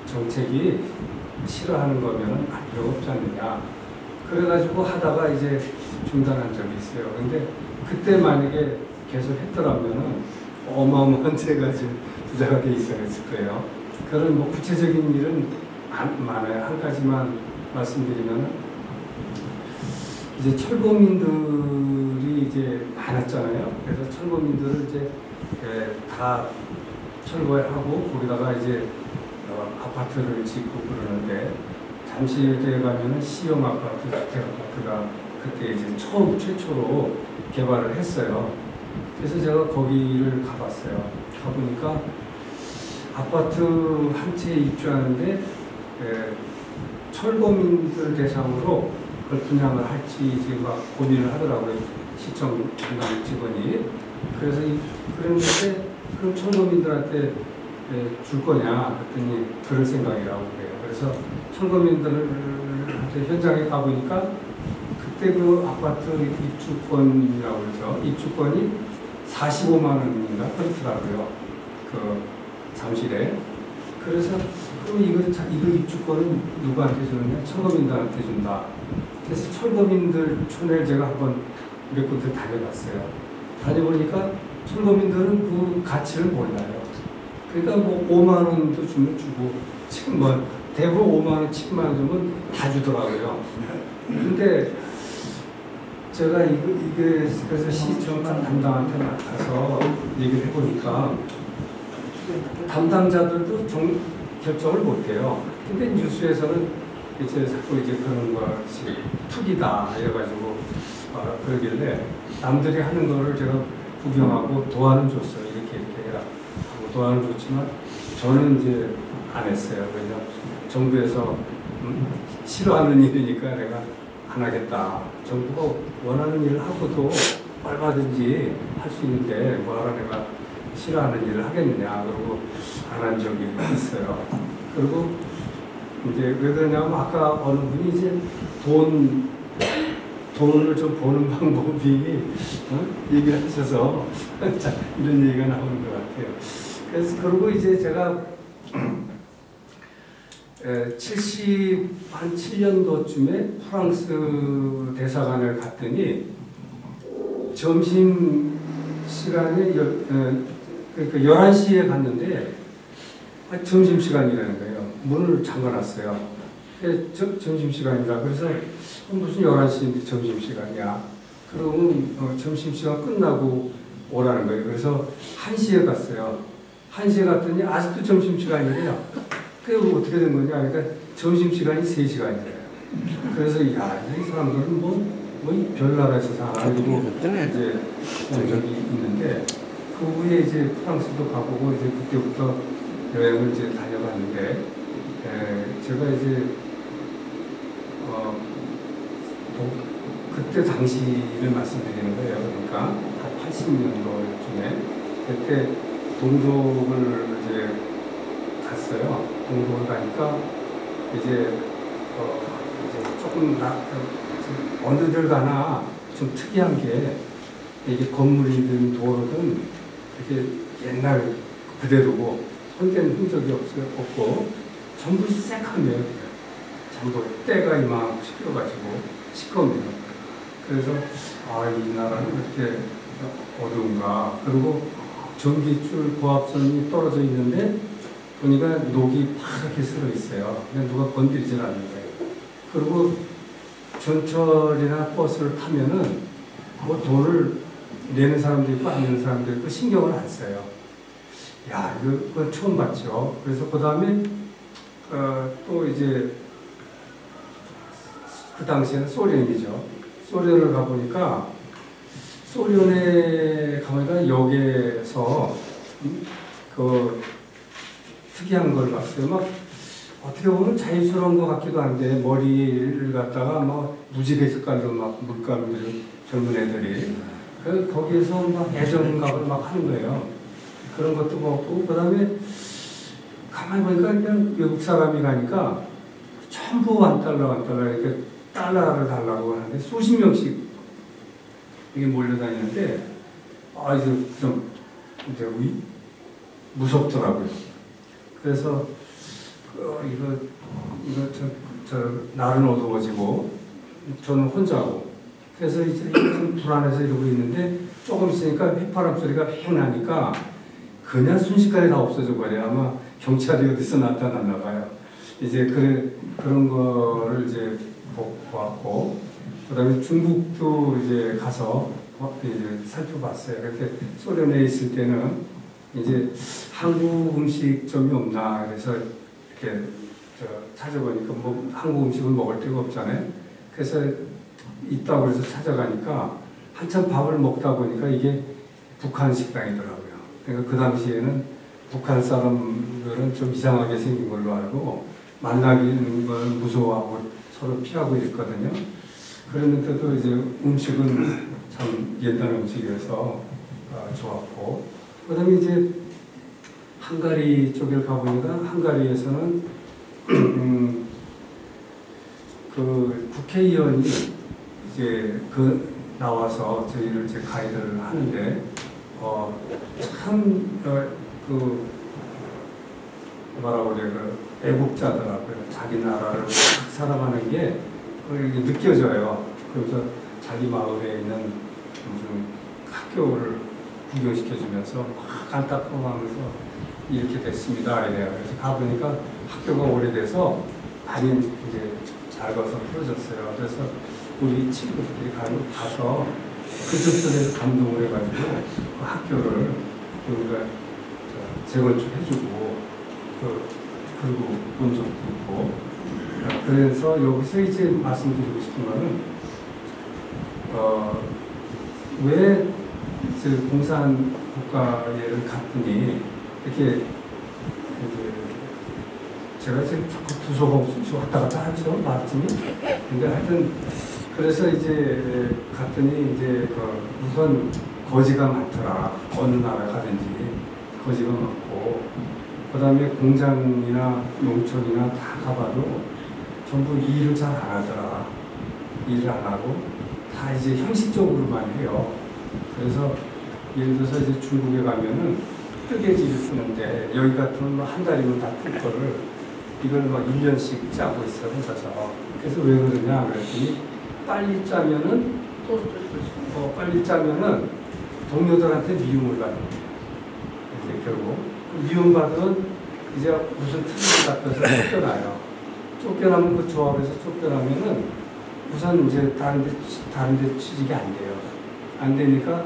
정책이 싫어하는 거면 할 필요가 없지 않느냐. 그래가지고 하다가 이제 중단한 적이 있어요. 근데 그때 만약에 계속 했더라면은 어마어마한 제가 지금 부자가 돼 있었을 거예요. 그런 구체적인 일은 많아요. 한 가지만 말씀드리면 이제 철거민들이 이제 많았잖아요. 그래서 철거민들을 이제 다 철거하고 거기다가 이제 아파트를 짓고 그러는데 잠실에 가면은 시형 아파트, 주택 아파트가 그때 이제 최초로 개발을 했어요. 그래서 제가 거기를 가봤어요. 가보니까 아파트 한 채에 입주하는데 철거민들 대상으로 그걸 분양을 할지 지금 막 고민을 하더라고요. 시청 담당 직원이. 그래서 그랬는데 그럼 철거민들한테 줄 거냐 그랬더니 그럴 생각이라고 그래요. 그래서 철거민들한테 현장에 가보니까 그때 그 아파트 입주권이라고 그러죠. 입주권이 45만 원인가 그렇더라고요. 그 잠실에. 그래서 그럼 이거 입주권은 누구한테 주느냐? 철거민들한테 준다. 그래서 철거민들 촌을 제가 한번 몇 군데 다녀봤어요. 다녀보니까 철거민들은 그 가치를 몰라요. 그러니까 5만 원도 주면 주고 지금 대부분 5만 원, 7만 원 주면 다 주더라고요. 근데 제가 이게 그래서 시청 담당한테 가서 얘기를 해보니까 담당자들도 결정을 못해요. 근데 뉴스에서는 이제 자꾸 이제 그런 것이 투기다 이래가지고 그러길래 남들이 하는 거를 제가 구경하고 도안은 줬어요. 이렇게 해라 하고 도안은 줬지만 저는 이제 안 했어요. 왜냐면 정부에서 싫어하는 일이니까 내가 안 하겠다. 정부가 원하는 일을 하고도 얼마든지 할 수 있는데 뭐하러 내가 싫어하는 일을 하겠느냐 그러고 안 한 적이 있어요. 그리고 이제 왜 그러냐면 아까 어느 분이 이제 돈을 좀 버는 방법이 얘기를 하셔서 자, 이런 얘기가 나오는 것 같아요. 그래서 그리고 이제 제가 77년도쯤에 프랑스 대사관을 갔더니 점심 시간에 그러니까 11시에 갔는데 점심 시간이라는 거예요. 문을 잠가놨어요. 점심 시간이라 그래서 무슨 11시인데 점심 시간이야. 그러면 점심 시간 끝나고 오라는 거예요. 그래서 1시에 갔어요. 1시에 갔더니 아직도 점심 시간이래요. 그게 어떻게 된 거냐? 그러니까 점심 시간이 3시간이래요. 그래서 야, 이 사람들은 뭐 별나라에서 사가지고 이제 적이 있는데 그 후에 이제 프랑스도 가보고 이제 그때부터 여행을 이제 다녀봤는데 제가 이제 그때 당시를 말씀드리는 거예요. 그러니까 한 80년도쯤에 그때 동독을 이제 갔어요. 동독을 가니까 이제 조금 어느 들 가나 좀 특이한 게 이게 건물이든 도로든 이렇게 옛날 그대로고 현대는 흔적이 없고 전부 새카매요. 전부 때가 이만큼 씻겨가지고 시커매요. 그래서 이 나라는 이렇게 어두운가. 그리고 전기줄 고압선이 떨어져 있는데 보니까 녹이 파랗게 쓸어 있어요. 그냥 누가 건드리질 않는 거예요. 그리고 전철이나 버스를 타면은 뭐 돈을 내는 사람도 있고 안 내는 사람도 있고 신경을 안 써요. 야, 이거 처음 봤죠. 그래서 그 다음에 또 이제 그 당시에는 소련이죠. 소련을 가보니까 소련에 가보니까 역에서 그 특이한 걸 봤어요. 막 어떻게 보면 자연스러운 것 같기도 한데 머리를 갖다가 막 무지개 색깔로 막 물감을 젊은 애들이 거기에서 막 애정갑을 막 하는 거예요. 그런 것도 보고 그 다음에 가만히 보니까 그냥 외국 사람이 가니까 전부 $1 이렇게 달러를 달라고 하는데 수십 명씩 이게 몰려다니는데 이제 좀 이제 무섭더라고요. 그래서 날은 어두워지고 저는 혼자고 그래서 이제 좀 불안해서 이러고 있는데 조금 있으니까 휘파람 소리가 휙 나니까 그냥 순식간에 다 없어져 버려요. 아마 경찰이 어디서 나타났나 봐요. 이제 그런 거를 이제 보았고 그다음에 중국도 이제 가서 이제 살펴봤어요. 그렇게 소련에 있을 때는 이제 한국 음식점이 없나 그래서 이렇게 찾아보니까 뭐 한국 음식을 먹을 데가 없잖아요. 그래서 있다고 해서 찾아가니까 한참 밥을 먹다 보니까 이게 북한 식당이더라고요. 그러니까 그 당시에는 북한 사람들은 좀 이상하게 생긴 걸로 알고 만나기는 걸 무서워하고 서로 피하고 있거든요. 그랬는데도 이제 음식은 참 옛날 음식이어서 좋았고 그다음에 이제 헝가리 쪽에 가보니까 헝가리에서는 그 국회의원이 이제 나와서 저희를 이제 가이드를 하는데 참 뭐라고 그래 애국자더라고요. 자기 나라를 사랑하는 게 느껴져요. 그래서 자기 마을에 있는 무슨 학교를 구경시켜주면서 막 안타까워하면서 이렇게 됐습니다. 이래요. 그래서 가보니까 학교가 오래돼서 많이 이제 낡아서 풀어졌어요. 그래서 우리 친구들이 가서 그쪽에서 감동을 해가지고 그 학교를 우리가 재건축해주고 그리고 본 적도 있고 그래서 여기서 이제 말씀드리고 싶은 거는 왜 이제 공산 국가를 갔더니 이렇게 제가 지금 자꾸 두서없이 왔다 갔다 하죠 말씀이. 근데 하여튼 그래서 이제 갔더니 이제 우선 거지가 많더라. 어느 나라 가든지 거지가 많고, 그 다음에 공장이나 농촌이나 다 가봐도 전부 일을 잘 안 하더라. 일을 안 하고 다 이제 형식적으로만 해요. 그래서 예를 들어서 이제 중국에 가면은 뜨개질을 쓰는데 여기 같으면 뭐 한 달이면 다 풀 거를 이걸 막 1년씩 짜고 있어요. 혼자서. 그래서 왜 그러냐 그랬더니 빨리 짜면은 빨리 짜면은 동료들한테 미움을 받는 거예요. 이제 결국 미움 받으면 이제 무슨 틀을 갖다서 쫓겨나요. 쫓겨나면 그 조합에서 쫓겨나면은 우선 이제 다른데 취직이 안 돼요. 안 되니까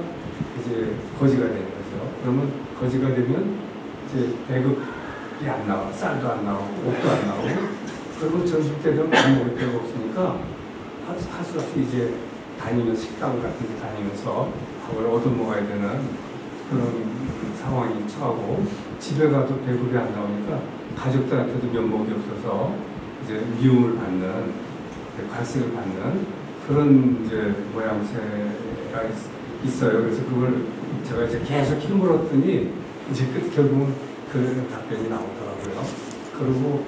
이제 거지가 되는 거죠. 그러면 거지가 되면 이제 배급이 안 나와, 쌀도 안 나오고 옷도 안 나오고, 그리고 점심 때 되면 밥 먹을 데가 없으니까 할 수 없이 이제 다니면서 식당 같은 데 다니면서 밥을 얻어먹어야 되는 그런 상황이 처하고, 집에 가도 배급이 안 나오니까 가족들한테도 면목이 없어서 이제 미움을 받는, 관습을 받는 그런 이제 모양새가 있어요. 그래서 그걸 제가 이제 계속 힘물었더니 이제 결국은 그 답변이 나오더라고요. 그리고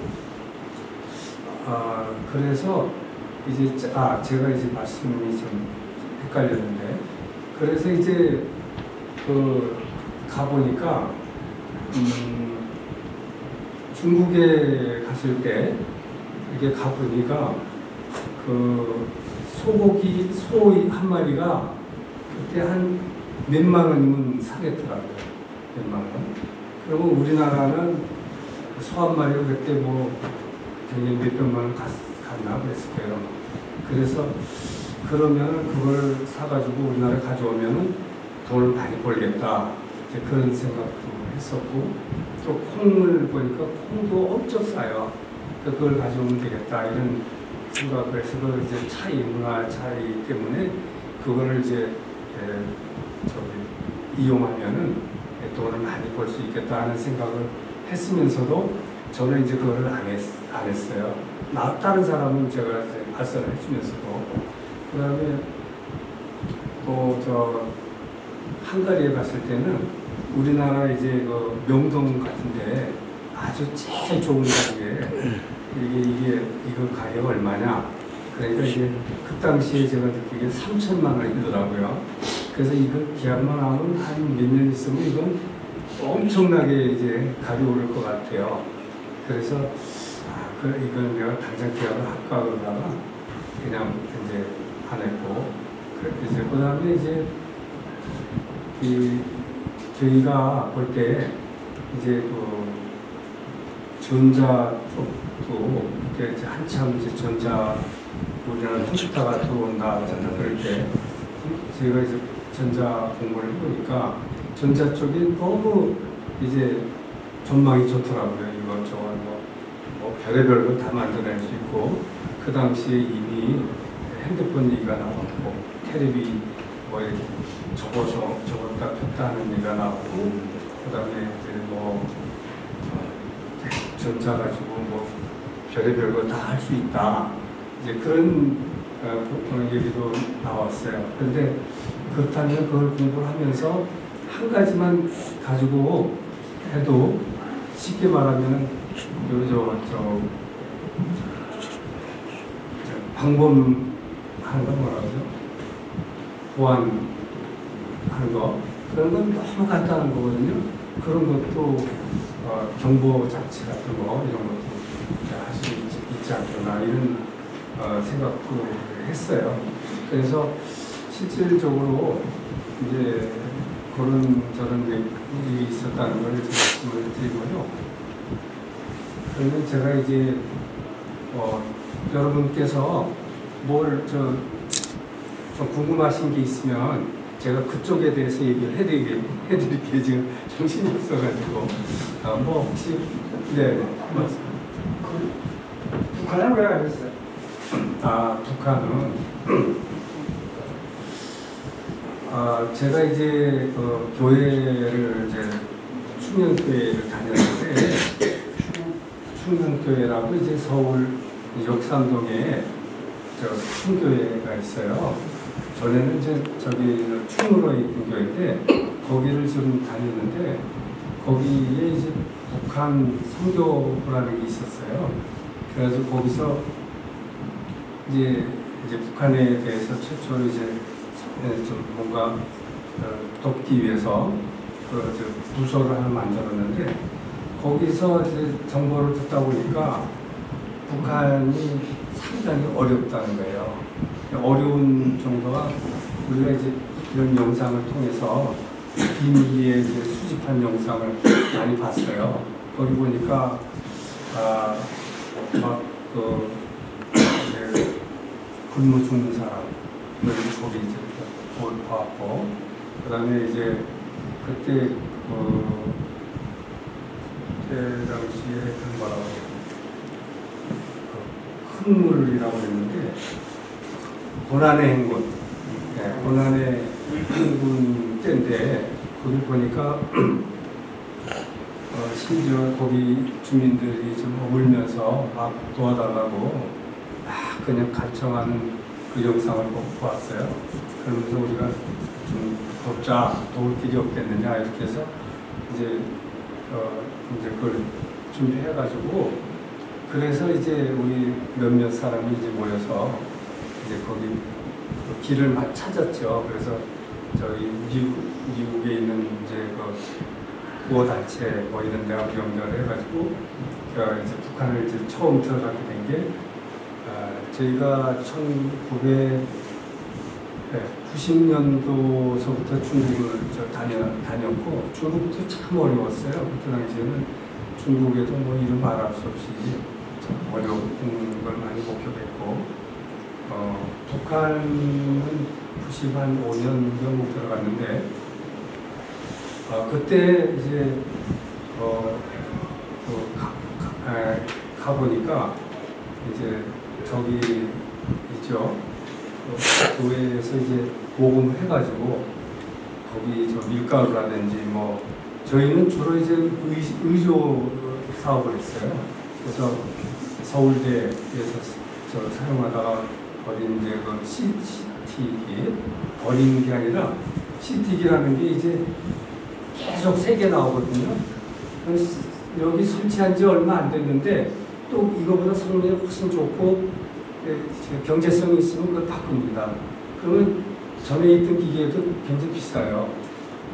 그래서 이제 제가 이제 말씀이 좀 헷갈렸는데, 그래서 이제 가보니까 중국에 갔을 때 이렇게 가보니까 소고기 소 한 마리가 그때 한 몇만 원이면 사겠더라고요. 몇만 원. 그리고 우리나라는 소 한 마리가 그때 뭐 굉장히 몇백만 원 갔나 그랬을 거예요. 그래서 그러면 그걸 사가지고 우리나라에 가져오면은 돈을 많이 벌겠다. 이제 그런 생각도 했었고, 또 콩을 보니까 콩도 엄청 싸요. 그걸 가져오면 되겠다 이런 생각을 해서 그 이제 문화 차이 때문에 그거를 이제 이용하면은 돈을 많이 벌 수 있겠다 하는 생각을 했으면서도 저는 이제 그거를 안 했어요. 다른 사람은 제가 이제 발설을 해주면서도. 그 다음에 또 한가리에 갔을 때는 우리나라 이제 명동 같은데 아주 제일 좋은 가게 이거 가격 얼마냐? 그러니까 이게 그 당시에 제가 느끼기에 3천만 원이더라고요. 그래서 이거 계약만 하면 한 몇 년 있으면 이건 엄청나게 이제 가격이 오를 것 같아요. 그래서 이건 내가 당장 계약을 할까 그러다가 그냥 이제 안 했고, 이제 그 다음에 이제 저희가 볼 때 이제 전자 쪽도 그때 이제 한참 이제 우리나라 컴퓨터가 들어온다 그럴 때 저희가 이제 전자 공부를 해보니까 전자 쪽이 너무 이제 전망이 좋더라고요. 이것저것 뭐 별의별 걸 다 만들어낼 수 있고, 그 당시에 이미 핸드폰 얘기가 나왔고, 텔레비 뭐 이렇게 접었다 폈다 하는 얘기가 나오고, 그 다음에 이제 전자 가지고 뭐 별의별 거 다 할 수 있다. 이제 그런 얘기도 나왔어요. 그런데 그렇다면 그걸 공부를 하면서 한 가지만 가지고 해도 쉽게 말하면 방범하는 거 뭐라 그러죠? 보안하는 거, 그런 건 너무 간단한 거거든요. 그런 것도 정보 장치 같은 거 이런 것도 할 수 있지 않구나 이런 생각도 했어요. 그래서 실질적으로 이제 그런 저런 일이 있었다는 걸 말씀을 드리고요. 그러면 제가 이제 여러분께서 뭘 좀 궁금하신 게 있으면 제가 그쪽에 대해서 얘기를 해드릴게요. 지금 정신이 없어가지고. 뭐 혹시 네. 북한은 왜 가셨어요? 북한은 제가 이제 교회를 이제 충녕교회를 다녔는데, 충녕교회라고 이제 서울 역삼동에 큰 교회가 있어요. 전에는 이제 저기 충무로에 있던 교회인데 거기를 좀 다녔는데 거기에 이제 북한 선교라는 게 있었어요. 그래서 거기서 이제 북한에 대해서 최초로 이제 좀 뭔가 돕기 위해서 부서를 하나 만들었는데 거기서 이제 정보를 듣다 보니까 북한이 상당히 어렵다는 거예요. 어려운 정도가 우리가 이제 이런 영상을 통해서 비밀리에 이제 수집한 영상을 많이 봤어요. 거기 보니까 굶어 죽는 사람 거기 이제 보았고 그다음에 이제 그때 당시에 그 뭐라고 흙물이라고 했는데 고난의 행군, 고난의 행군 때인데 거기 보니까 심지어 거기 주민들이 좀 울면서 막 도와달라고 막 그냥 간청하는 그 영상을 보았어요. 그러면서 우리가 좀 돕자, 도울 길이 없겠느냐 이렇게 해서 이제 그걸 준비해가지고 그래서 이제 우리 몇몇 사람이 이제 모여서 이제 거기 그 길을 막 찾았죠. 그래서 저희 미국에 있는 이제 그 구호단체 뭐 이런 데가 연결을 해가지고 이제 북한을 이제 처음 들어가게 된 게 저희가 1990년도서부터 중국을 다녔고 중국도 참 어려웠어요. 그때 당시에는 중국에도 뭐 이름 말할 수 없이 참 어려운 걸 많이 목격했고 북한은 95년 영국 들어갔는데 그때 이제 가보니까 이제 저기 있죠. 교회에서 이제 모금을 해가지고 거기 저 밀가루라든지 뭐 저희는 주로 이제 의료 사업을 했어요. 그래서 서울대에서 저 사용하다가 버린 이제 그 CT기 버리는 게 아니라 CT기라는 게 이제 계속 세개 나오거든요. 여기 설치한 지 얼마 안 됐는데 또 이거보다 성능이 훨씬 좋고 경제성이 있으면 그걸 바꿉니다. 그러면 전에 있던 기계도 굉장히 비싸요.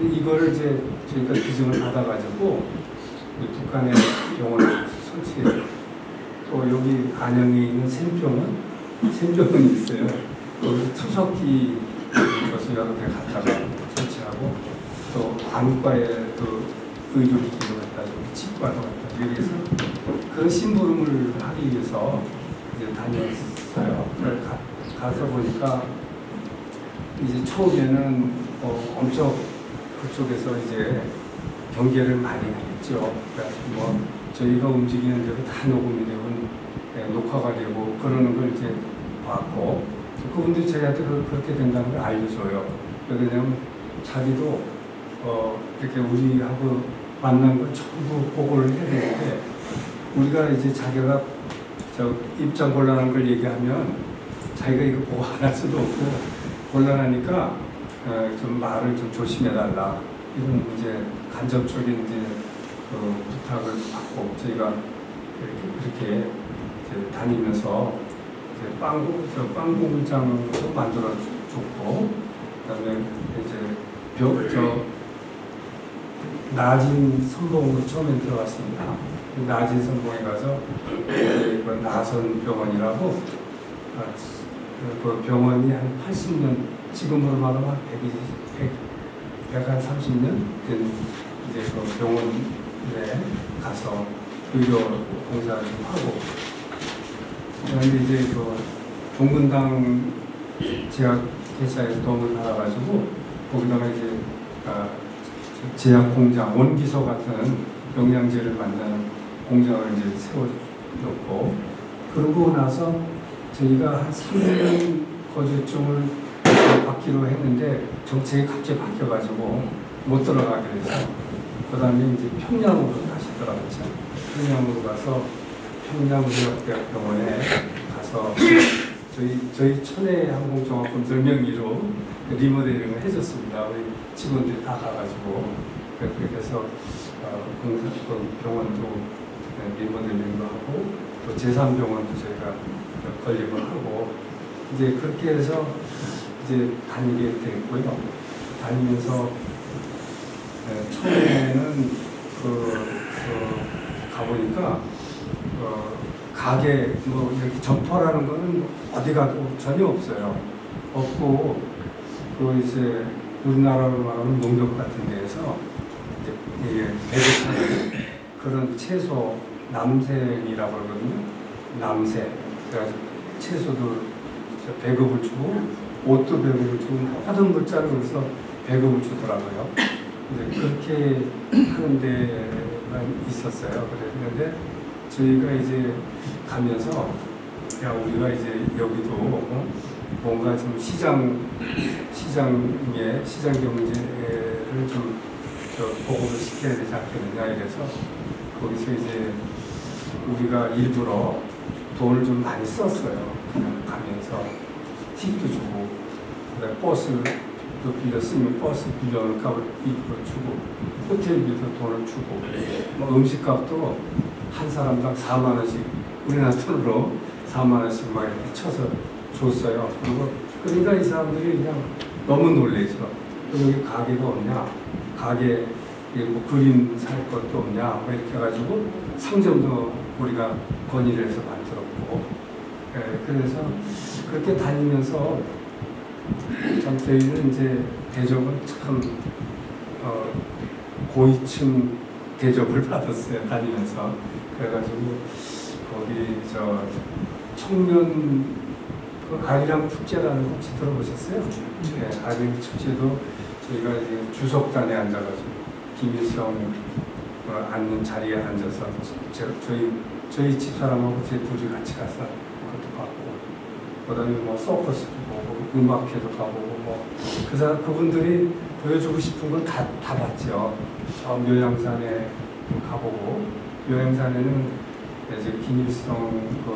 이거를 이제 저희가 기증을 받아가지고 북한의 병원을 설치해요. 또 여기 안양에 있는 샘병원이 있어요. 거기서 투석기 줘서 여러 개 갖다가 설치하고 또 안과에 또 의료기기를 갖다 주고 치과도 갖다 주고 그래서 그런 심부름을 하기 위해서 이제 다녔어요. 가서 보니까 이제 처음에는 엄청 그쪽에서 이제 경계를 많이 했죠. 그래서 뭐 저희가 움직이는 대로 다 녹음이 되고 녹화가 되고 그러는 걸 이제 봤고 그분들이 저희한테 그렇게 된다는 걸 알려줘요. 왜냐하면 자기도 이렇게 우리하고 만난 걸 전부 보고를 해야 되는데 우리가 이제 자기가 입장 곤란한 걸 얘기하면 자기가 이거 보고 안 할 수도 없고 곤란하니까 좀 말을 좀 조심해달라 이런 이제 간접적인 이제 그 부탁을 받고 저희가 이렇게 이제 다니면서 이제 빵 공장도 만들어줬고 그다음에 이제 나진 선봉으로 처음에 들어갔습니다. 나진 선봉에 가서 그 나선 병원이라고 그 병원이 한 80년 지금으로 말하면 130년 된 이제 그 병원에 가서 의료 공사를 좀 하고 그런데 이제 그 종근당 제약회사에서 도움을 받아가지고 거기다가 이제 제약 공장, 원기소 같은 영양제를 만드는 공장을 이제 세워놓고 그러고 나서 저희가 한 3년 거주증을 받기로 했는데 정책이 갑자기 바뀌어가지고 못 들어가게 돼서 그 다음에 이제 평양으로 다시 들어갔죠. 평양으로 가서 평양의학대학병원에 가서 저희 천혜항공종합건설 명의로 리모델링을 해줬습니다. 우리 직원들이 다 가가지고 그렇게 해서 병원도 리모델링도 하고 또 제3병원도 저희가 건립을 하고 이제 그렇게 해서 이제 다니게 됐고요. 다니면서 처음에는 가보니까 가게 뭐 이렇게 점포라는 거는 어디 가도 전혀 없어요. 없고 그 이제 우리나라로 말하면 농협 같은 데에서 이제 배급하는 그런 채소 남생이라고 그러거든요. 남생. 그래가지고 채소도 배급을 주고 옷도 배급을 주고 모든 물자를 그래서 배급을 주더라고요. 이제 그렇게 하는 데만 있었어요. 그랬는데 저희가 이제 가면서 야 우리가 이제 여기도 뭔가 좀 시장 경제를 좀 보급을 시켜야 되지 않겠느냐 이래서 거기서 이제 우리가 일부러 돈을 좀 많이 썼어요. 그냥 가면서 팁도 주고 그다음에 버스도 빌렸으면 버스 빌려오는 값을 일부러 주고 호텔비도 돈을 주고 뭐 음식값도 한 사람당 4만 원씩 우리나라 돈으로 4만 원씩 막 이렇게 쳐서 줬어요. 그리고 그러니까 이 사람들이 그냥 너무 놀래죠. 여기 가게가 없냐? 가게 뭐 그림 살 것도 없냐? 뭐 이렇게 해가지고 상점도 우리가 건의를 해서 만들었고, 그래서 그렇게 다니면서 참 저희는 이제 대접은 참 고위층 대접을 받았어요. 다니면서 그래가지고 거기 청년 아리랑 축제라는 거 혹시 들어보셨어요? 네, 아리랑 축제도 저희가 이제 주석단에 앉아가지고 김일성 앉는 자리에 앉아서 저희 집사람하고 제 둘이 같이 가서 그것도 봤고, 그다음에 뭐 서커스도 보고 음악회도 가보고 뭐 그분들이 보여주고 싶은 건 다 봤죠. 저 묘양산에 가보고, 묘양산에는 이제 김일성 그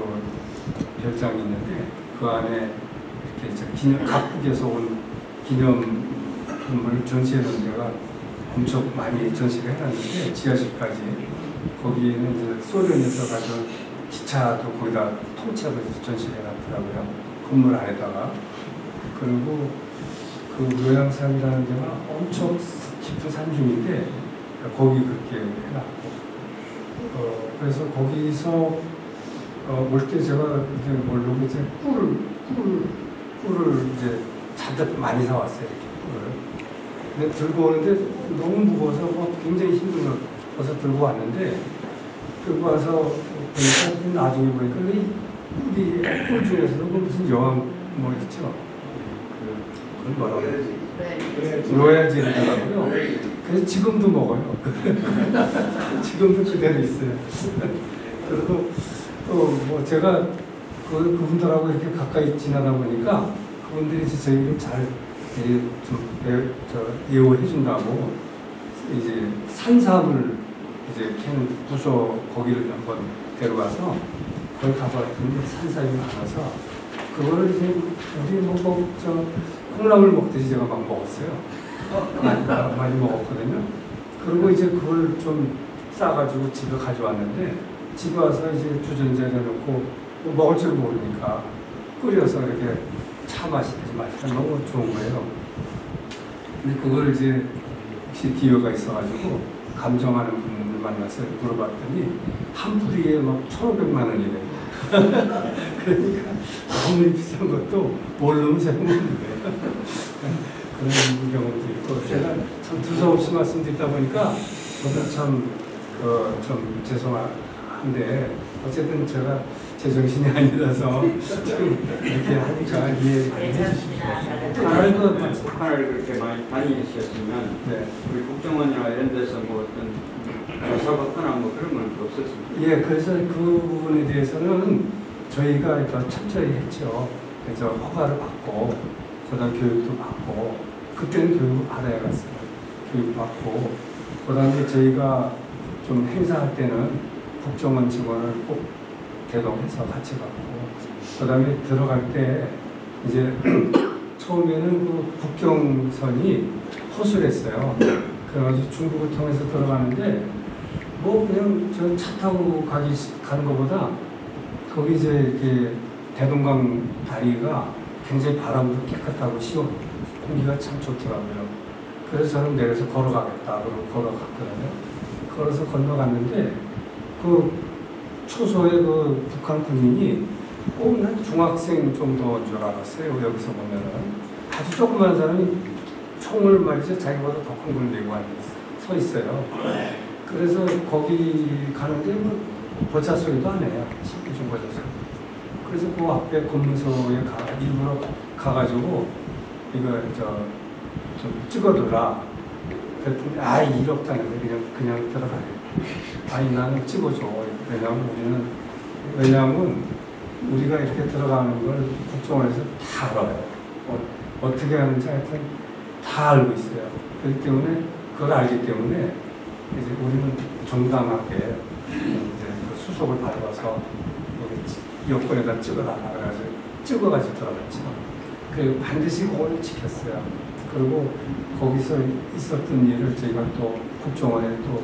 별장이 있는데 그 안에 이렇게 이제 각국에서 온 기념품을 전시해놓은 데가 엄청 많이 전시를 해놨는데 지하실까지 거기에는 이제 소련에서 가져온 기차도 거기다 통째로 전시를 해놨더라고요. 건물 안에다가. 그리고 그 묘양산이라는 데가 엄청 깊은 산중인데 거기 그렇게 해놨고, 그래서 거기서 올 때 제가 이제 모르고 이제 꿀을 이제 잔뜩 많이 사왔어요. 이렇게 꿀을. 근데 들고 오는데 너무 무거워서 굉장히 힘들어서 들고 왔는데, 들고 와서 보니까 나중에 보니까 이 꿀 중에서도 무슨 여왕 뭐 있죠? 그건 뭐라고 해야지? 로얄 젤리더라고요. 그래서 지금도 먹어요. 지금도 그대로 있어요. 그리고 또 뭐 제가 그분들하고 이렇게 가까이 지나다 보니까 그분들이 저희를 잘 예우해 준다고 이제 산삼을 이제 캐는 부서 거기를 한번 데려가서 거기 가봤더니 산삼이 많아서 그거를 이제 우리 콩나물 먹듯이 제가 막 먹었어요. 많이 먹었거든요. 그리고 이제 그걸 좀 싸가지고 집에 가져왔는데, 집에 와서 이제 주전자에 넣고 먹을 줄 모르니까 끓여서 이렇게 차 마시니까 너무 좋은 거예요. 근데 그걸 이제 혹시 기회가 있어가지고 감정하는 분을 만나서 물어봤더니 한 뿌리에 막 1,500만 원이래. 그러니까 아무리 비싼 것도 모르면 제가 먹는 거예요. 그런 경험도 있고, 제가 참 두서없이 말씀드리다 보니까 저도 참 죄송한데 어쨌든 제가 제정신이 아니라서 이렇게 하니까 이해 많이 해주십시오. 북한을 그렇게 많이 다니셨으면 네. 우리 국정원이나 이런 데서 뭐 어떤 조사받거나 뭐 그런 건 없었습니까? 예, 그래서 그 부분에 대해서는 저희가 더 철저히 했죠. 그래서 허가를 받고, 그다음 교육도 받고, 그때는 교육을 받아야 갔어요. 교육 받고, 그다음에 저희가 좀 행사할 때는 국정원 직원을 꼭 대동해서 같이 받고, 그다음에 들어갈 때 이제 처음에는 그 국경선이 허술했어요. 그래가지고 중국을 통해서 들어가는데 뭐 그냥 저 차 타고 가는 것보다 거기 이제 이렇게 대동강 다리가 굉장히 바람도 깨끗하고 시원, 공기가 참 좋더라고요. 그래서 저는 내려서 걸어가겠다 그러고 걸어갔거든요. 걸어서 건너갔는데 그 초소에 그 북한 군인이 난 중학생 정도인 줄 알았어요. 여기서 보면은 아주 조그만 사람이 총을 말이죠 자기보다 더 큰 걸 메고 서 있어요. 그래서 거기 가는데 뭐 보차 소리도 안 해요. 신기중 보차 소리. 그래서 그 앞에 검문소에 일부러 가가지고 이거 좀 찍어두라. 그랬더니 일 없다는데 그냥 들어가래. 나는 찍어줘. 왜냐하면 우리가 이렇게 들어가는 걸 국정원에서 다 알아요. 어떻게 하는지 하여튼 다 알고 있어요. 그렇기 때문에 그걸 알기 때문에 이제 우리는 정당하게 이제 그 수속을 밟아서 여권에다 찍어달라 그래서 찍어가지고 들어갔죠. 그 반드시 그걸 지켰어요. 그리고 거기서 있었던 일을 저희가 또 국정원에 또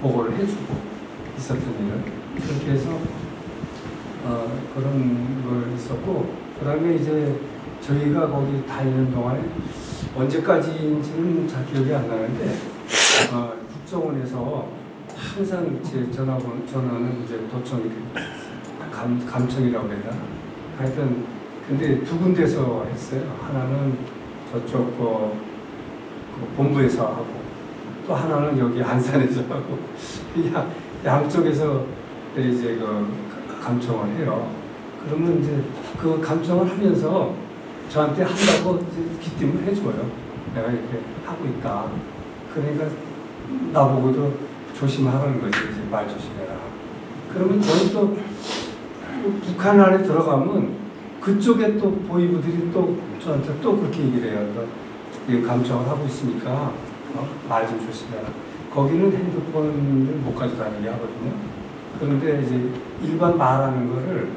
보고를 해주고 있었던 일을 그렇게 해서 그런 걸 있었고 그 다음에 이제 저희가 거기 다니는 동안에 언제까지인지는 잘 기억이 안 나는데 국정원에서 항상 제 전화는 이제 도청이 감청이라고 해야 되나 하여튼 근데 두 군데서 했어요. 하나는 저쪽 그 본부에서 하고 또 하나는 여기 안산에서 하고 양쪽에서 이제 그 감청을 해요. 그러면 이제 그 감청을 하면서 저한테 한다고 기침을 해줘요. 내가 이렇게 하고 있다. 그러니까 나보고도 조심하라는 거지. 이제 말 조심해라. 그러면 저는 또 북한 안에 들어가면 그쪽에 또 보위부들이 또 저한테 또 그렇게 얘기를 해요. 너 감청을 하고 있으니까 말 좀 조심해라. 거기는 핸드폰을 못 가져다니게 하거든요. 그런데 이제 일반 말하는 거를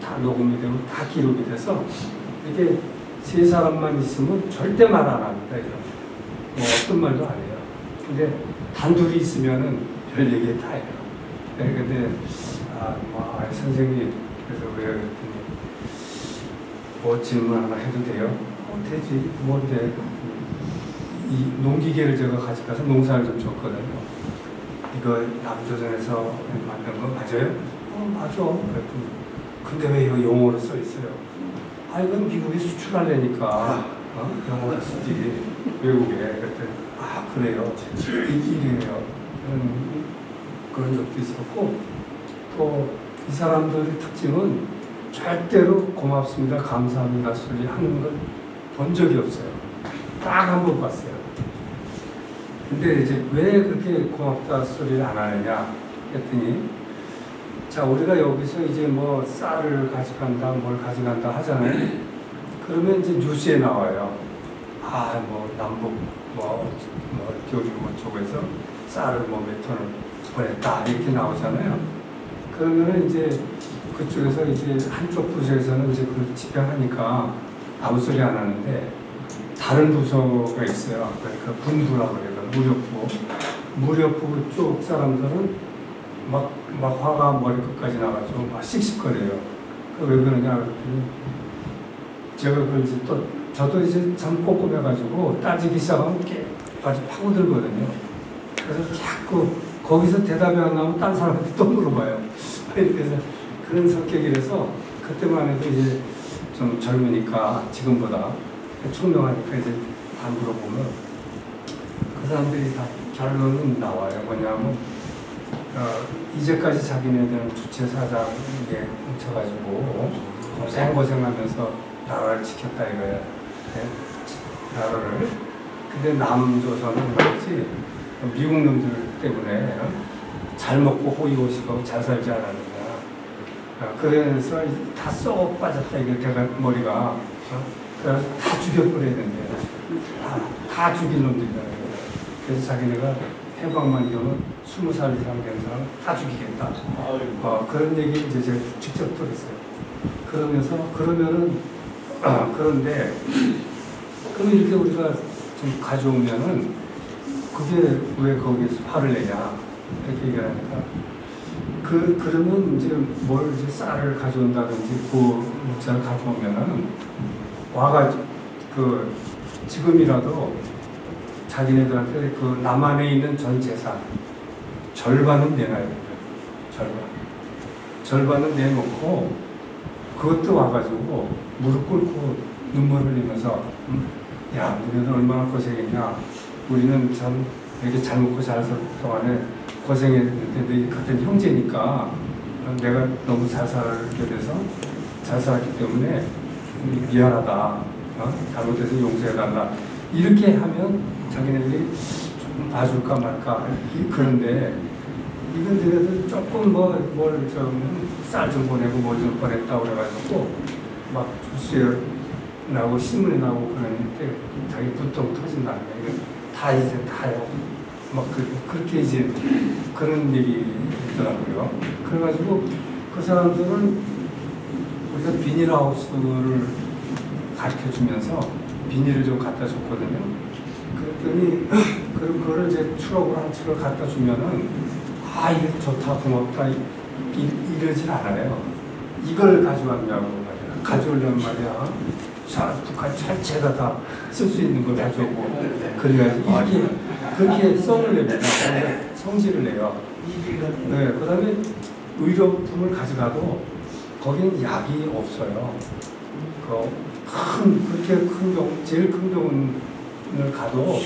다 녹음이 되고 다 기록이 돼서 이렇게 세 사람만 있으면 절대 말 안 합니다. 뭐 어떤 말도 안 해요. 근데 단둘이 있으면은 별 얘기 다 해요. 근데 선생님 그래서 왜 그랬더니 뭐 질문 하나 해도 돼요? 되지. 뭔데? 이 농기계를 제가 가져가서 농사를 좀 줬거든요. 이거 남조선에서 만든 거 맞아요? 맞아. 그랬더니 근데 왜 이거 영어로 써 있어요? 이건 미국에 수출하려니까 영어로 쓰지 외국에. 그랬더니 그래요. 이래요. 그런 적도 있었고 또 이 사람들의 특징은 절대로 고맙습니다, 감사합니다 소리 하는 걸 본 적이 없어요. 딱 한 번 봤어요. 근데 이제 왜 그렇게 고맙다 소리를 안 하느냐 했더니 자 우리가 여기서 이제 뭐 쌀을 가져간다 뭘 가져간다 하잖아요. 그러면 이제 뉴스에 나와요. 뭐 남북 교류 쪽에서 쌀을 뭐 몇 톤을 보냈다 이렇게 나오잖아요. 그러면은 이제 그쪽에서 이제 한쪽 부서에서는 이제 그걸 집행하니까 아무 소리 안 하는데 다른 부서가 있어요. 그러니까 분부라고 해요. 무력부 쪽 사람들은 막 화가 머리끝까지 나가지고 막 씩씩거려요. 왜 그러냐 그랬더니 제가 그걸 이제 또 저도 이제 참 꼼꼼해가지고 따지기 시작하면 아주 파고들거든요. 그래서 자꾸 거기서 대답이 안 나오면 딴 사람한테 또 물어봐요. 그래서 그런 성격이라서 그때만 해도 이제 좀 젊으니까 지금보다 총명하니까 이제 다 물어보면 그 사람들이 다 결론은 나와요. 뭐냐면 이제까지 자기네들은 주체사장에 뭉쳐가지고 고생하면서 나라를 지켰다 이거야. 네? 나라를. 근데 남조선은 말이지 미국 놈들 때문에 잘 먹고 호의호식하고 잘 살지 않았느냐. 그래서 다 썩어 빠졌다 이게 대가 머리가. 그래서 다 죽여버려야 된대. 다 죽일 놈들이다. 그래서 자기네가 해방만 되면 20살 이상 된 사람 다 죽이겠다. 그런 얘기 이제 제가 직접 들었어요. 그러면은 그런데 그럼 이렇게 우리가 좀 가져오면은 그게 왜 거기서 화를 내냐 이렇게 얘기하니까 그러면 이제 뭘 이제 쌀을 가져온다든지 물자를 가져오면은 와가지고 지금이라도 자기네들한테 남한에 있는 전 재산 절반은 내놔야 된다. 절반은 내놓고 그것도 와가지고 무릎 꿇고 눈물 흘리면서 야, 너희는 얼마나 고생했냐. 우리는 참 이렇게 잘 먹고 잘 살 동안에 고생했는데 너희 같은 형제니까 내가 너무 잘 살게 돼서 잘 살았기 때문에 미안하다. 잘못해서 용서해달라. 이렇게 하면 자기네들이 조금 봐줄까 말까. 그런데 이건 너희들 조금 쌀 좀 보내고 뭘 좀 보냈다고 그래가지고 막 주스에 나오고 신문에 나오고 그러는데 자기 부통 터진다는 거예요. 다 이제 다요. 막 그렇게 이제 그런 얘기 있더라고요. 그래가지고 그 사람들은 우리가 비닐하우스를 가르쳐 주면서 비닐을 좀 갖다 줬거든요. 그랬더니 그거를 이제 트럭으로 한 트럭 갖다 주면은 이게 좋다 고맙다 이러질 않아요. 이걸 가져왔냐고 말이야. 가져오려면 말이야. 북한 전체가 다 쓸 수 있는 걸 가져오고 그래가지고 이게 그렇게 썸을 냅니다. 성질을 내요. 네, 그 다음에 의료품을 가져가도 거긴 약이 없어요. 그렇게 큰 경우, 제일 큰 병원을 가도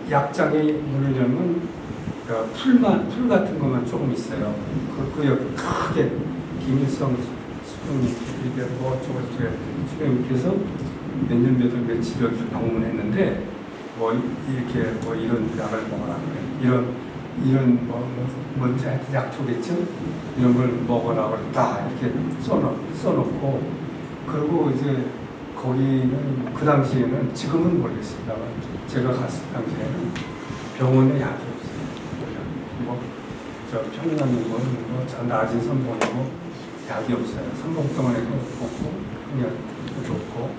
약장에 물으려면 풀 같은 것만 조금 있어요. 그 옆에 크게 김일성 수령님 이게 어쩌고저쩌고 수령님께서 몇 년 며칠 여기를 방문했는데 이렇게 이런 약을 먹어라 그래. 이런 뭔지 하여튼 약초겠죠? 이런 걸 먹어라 그랬다 이렇게 써놓고 그리고 이제 거기는 그 당시에는 지금은 모르겠습니다만 제가 갔을 당시에는 병원에 약이 없어요. 평양이고 저 낮은 선봉이고 약이 없어요. 선봉병원에도 없고 평양도 없고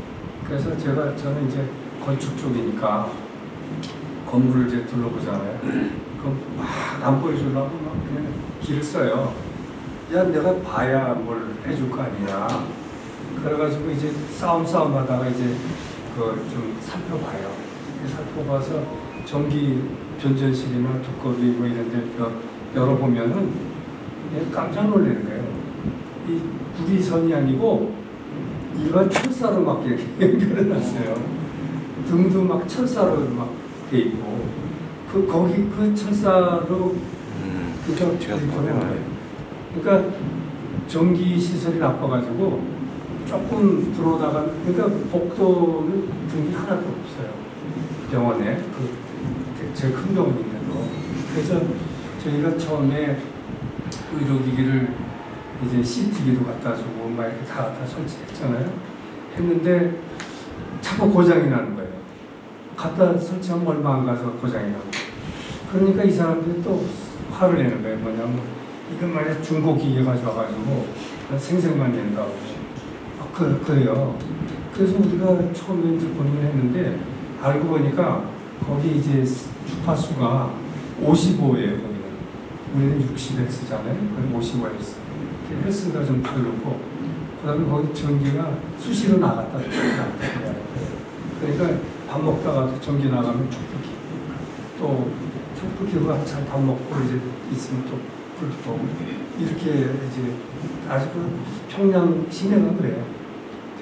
그래서 저는 이제 건축 쪽이니까 건물을 이제 둘러보잖아요. 그럼 막 안 보여주려고 막 그냥 길을 써요. 야, 내가 봐야 뭘 해줄 거 아니냐. 그래가지고 이제 싸움 하다가 이제 좀 살펴봐요. 살펴봐서 전기 변전실이나 두꺼비 뭐 이런 데 열어보면은 깜짝 놀라는 거예요. 이 구리선이 아니고 일반 철사로 막 이렇게 연결해놨어요. 등도 막 철사로 막 돼 있고 거기 그 철사로 제가 보내요. 그러니까 전기 시설이 나빠가지고 조금 들어오다가 그러니까 복도는 등이 하나도 없어요. 병원에 제일 큰 병원인데도 그래서 저희가 처음에 의료기기를 이제 CT기도 갖다 주고 막 이렇게 다 갖다 설치했잖아요. 했는데 자꾸 고장이 나는 거예요. 갖다 설치하면 얼마 안 가서 고장이 나고. 그러니까 이 사람들이 또 화를 내는 거예요. 뭐냐면 이건 말이야 중고기계 가져와가지고 생색만 낸다고. 그래요. 그래서 우리가 처음에 이제 고민했는데 알고 보니까 거기 이제 주파수가 55예요. 거기는 우리는 60Hz잖아요. 그럼 55Hz. 헬스가 좀 다르고 그다음에 거기 전기가 수시로 나갔다 들어왔다. 그러니까 밥 먹다가도 전기 나가면 촛불키고 잘 밥 먹고 이제 있으면 또 불도 보고 이렇게 이제 아주 평양 시내가 그래요.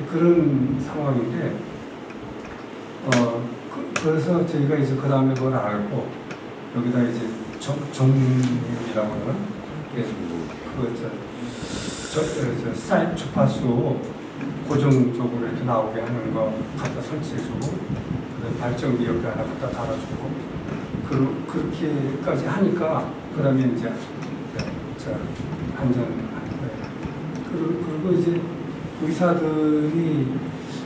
그런 상황인데 그래서 저희가 이제 그 다음에 그걸 알고 여기다 이제 정육이라고 하나 사이트 주파수 고정적으로 이렇게 나오게 하는 거 갖다 설치해주고 발전기 옆에 하나 갖다 달아주고 그렇게까지 하니까 그 다음에 이제 안전한 거예요. 그리고 이제 의사들이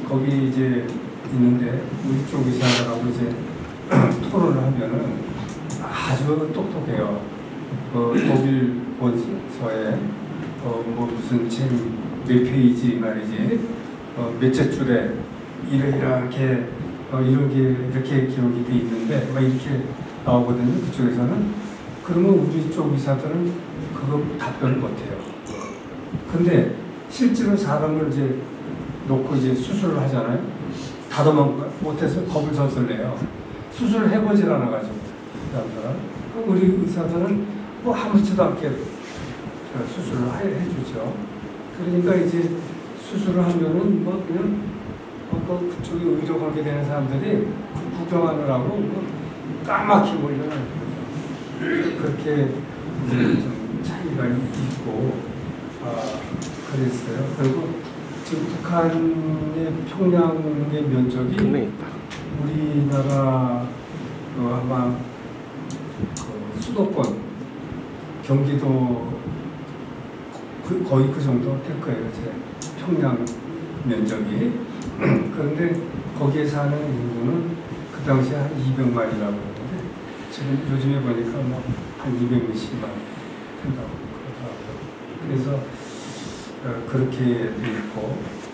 거기 이제 있는데 우리 쪽 의사들하고 이제 토론을 하면은 아주 똑똑해요. 독일 본서에 뭐 무슨 지금 몇 페이지 말이지 몇째 줄에 이렇게 이런 게 이렇게 기록이 돼 있는데 막 이렇게 나오거든요. 그쪽에서는. 그러면 우리 쪽 의사들은 그거 답변을 못해요. 근데 실제로 사람을 이제 놓고 이제 수술을 하잖아요. 다도만 못해서 겁을 설설 내요. 수술을 해보질 않아가지고. 우리 의사들은 뭐 아무렇지도 않게 수술을 해주죠. 그러니까 이제 수술을 하면은 뭐 그냥 그쪽에 의료 가게 되는 사람들이 구경하느라고 뭐 까맣게 몰려나는 거죠. 그렇게 이제 좀 차이가 있고 그랬어요. 그리고 지금 북한의 평양의 면적이 우리나라 아마 수도권 경기도 거의 그 정도 될 거예요. 제 평양 면적이. 그런데 거기에 사는 인구는 그 당시에 한 200만이라고 그러는데 지금 요즘에 보니까 뭐 한 200몇십만 된다고 그러더라고요. 그래서 그렇게 돼 있고,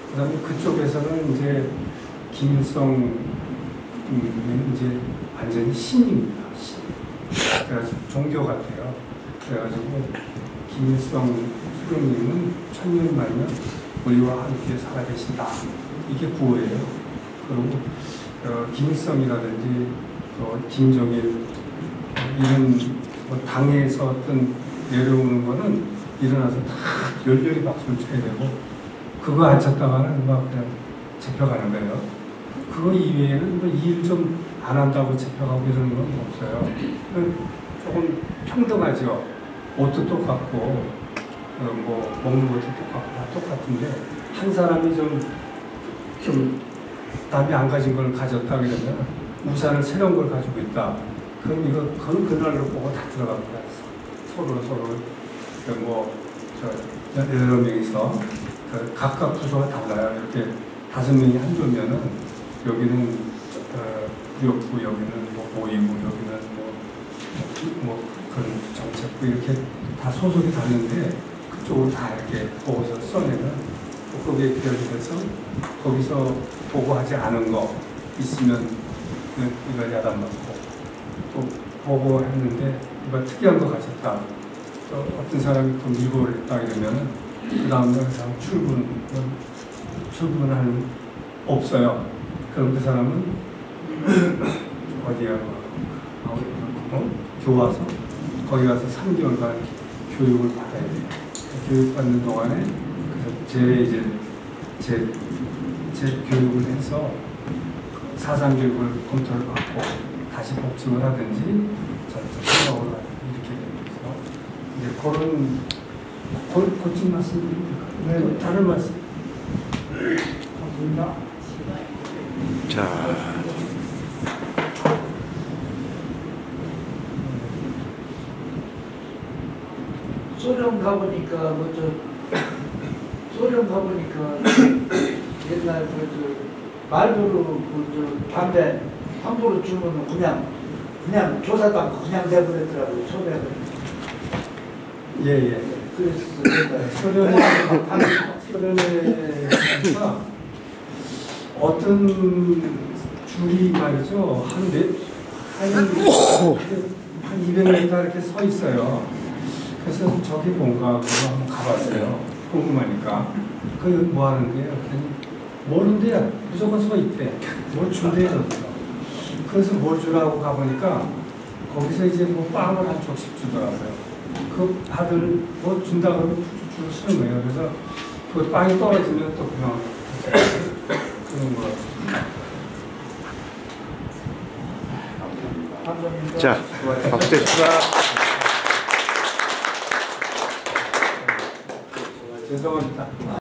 그 다음에 그쪽에서는 이제 김일성 이제 완전히 신입니다. 신. 그래가지고 종교 같아요. 그래가지고 김일성 수령님은 천년만년 우리와 함께 살아계신다. 이게 구호예요. 그리고 김일성이라든지 김정일 이런 뭐 당에서 어떤 내려오는 거는 일어나서 다 열렬히 박수를 쳐야 되고, 그거 안 쳤다가는 막 그냥 잡혀가는 거예요. 그거 이외에는 뭐 일 좀 안 한다고 잡혀가고 이러는 건 없어요. 조금 평등하죠. 옷도 똑같고 뭐 먹는 것도 똑같고 다 똑같은데, 한 사람이 좀 남이 안 가진 걸 가졌다 그러면 우산을 새로운 걸 가지고 있다. 그럼 이거 그날로 보고 다 들어갑니다. 서로 뭐 여러 명이서 각각 부서가 달라요. 이렇게 5명이 한 조면은 여기는 구역부, 여기는 뭐 모이고, 여기는 뭐 그런 정책부 이렇게 다 소속이 다른데 그쪽으로 다 이렇게 보고서 써내면 거기에 비례해서 거기서 보고하지 않은 거 있으면 이걸 야단맞고, 또 보고했는데 이거 특이한 거 가졌다. 또 어떤 사람이 또 밀고를 했다 이러면은 그 다음날 그냥 출근하는 없어요. 그럼 그 사람은 어디야? 교와서 거기 가서 3개월간 교육을 받아야 돼요. 교육받는 동안에 제 교육을 해서 사상교육을 검토를 받고 다시 복직을 하든지 생각을 하든지 이렇게 되면서 이제 그런 고친 말씀드립니다. 네, 다른 말씀. 감사합니다. 자, 소련 가보니까 소련 가보니까 옛날 말도로 담배 함부로 주면 그냥 조사도 않고 그냥 내보냈더라고요. 처음에. 예. 그래서 소련에서 어떤 줄이 말이죠. 한 200m 이렇게 서 있어요. 그래서 저기 뭔가 그거 한번 가봤어요. 궁금하니까. 그게 뭐 하는데요? 모르는데 무조건 서 있대. 뭘 준대요. 그래서 뭘 주라고 가보니까 거기서 이제 뭐 빵을 한 쪽씩 주더라고요. 그 다들 뭐 준다 그러면 쭉 쓰는 거예요. 그래서 그 빵이 떨어지면 또 그냥 그런 거. 자, 박수 주십시오. 죄송합니다.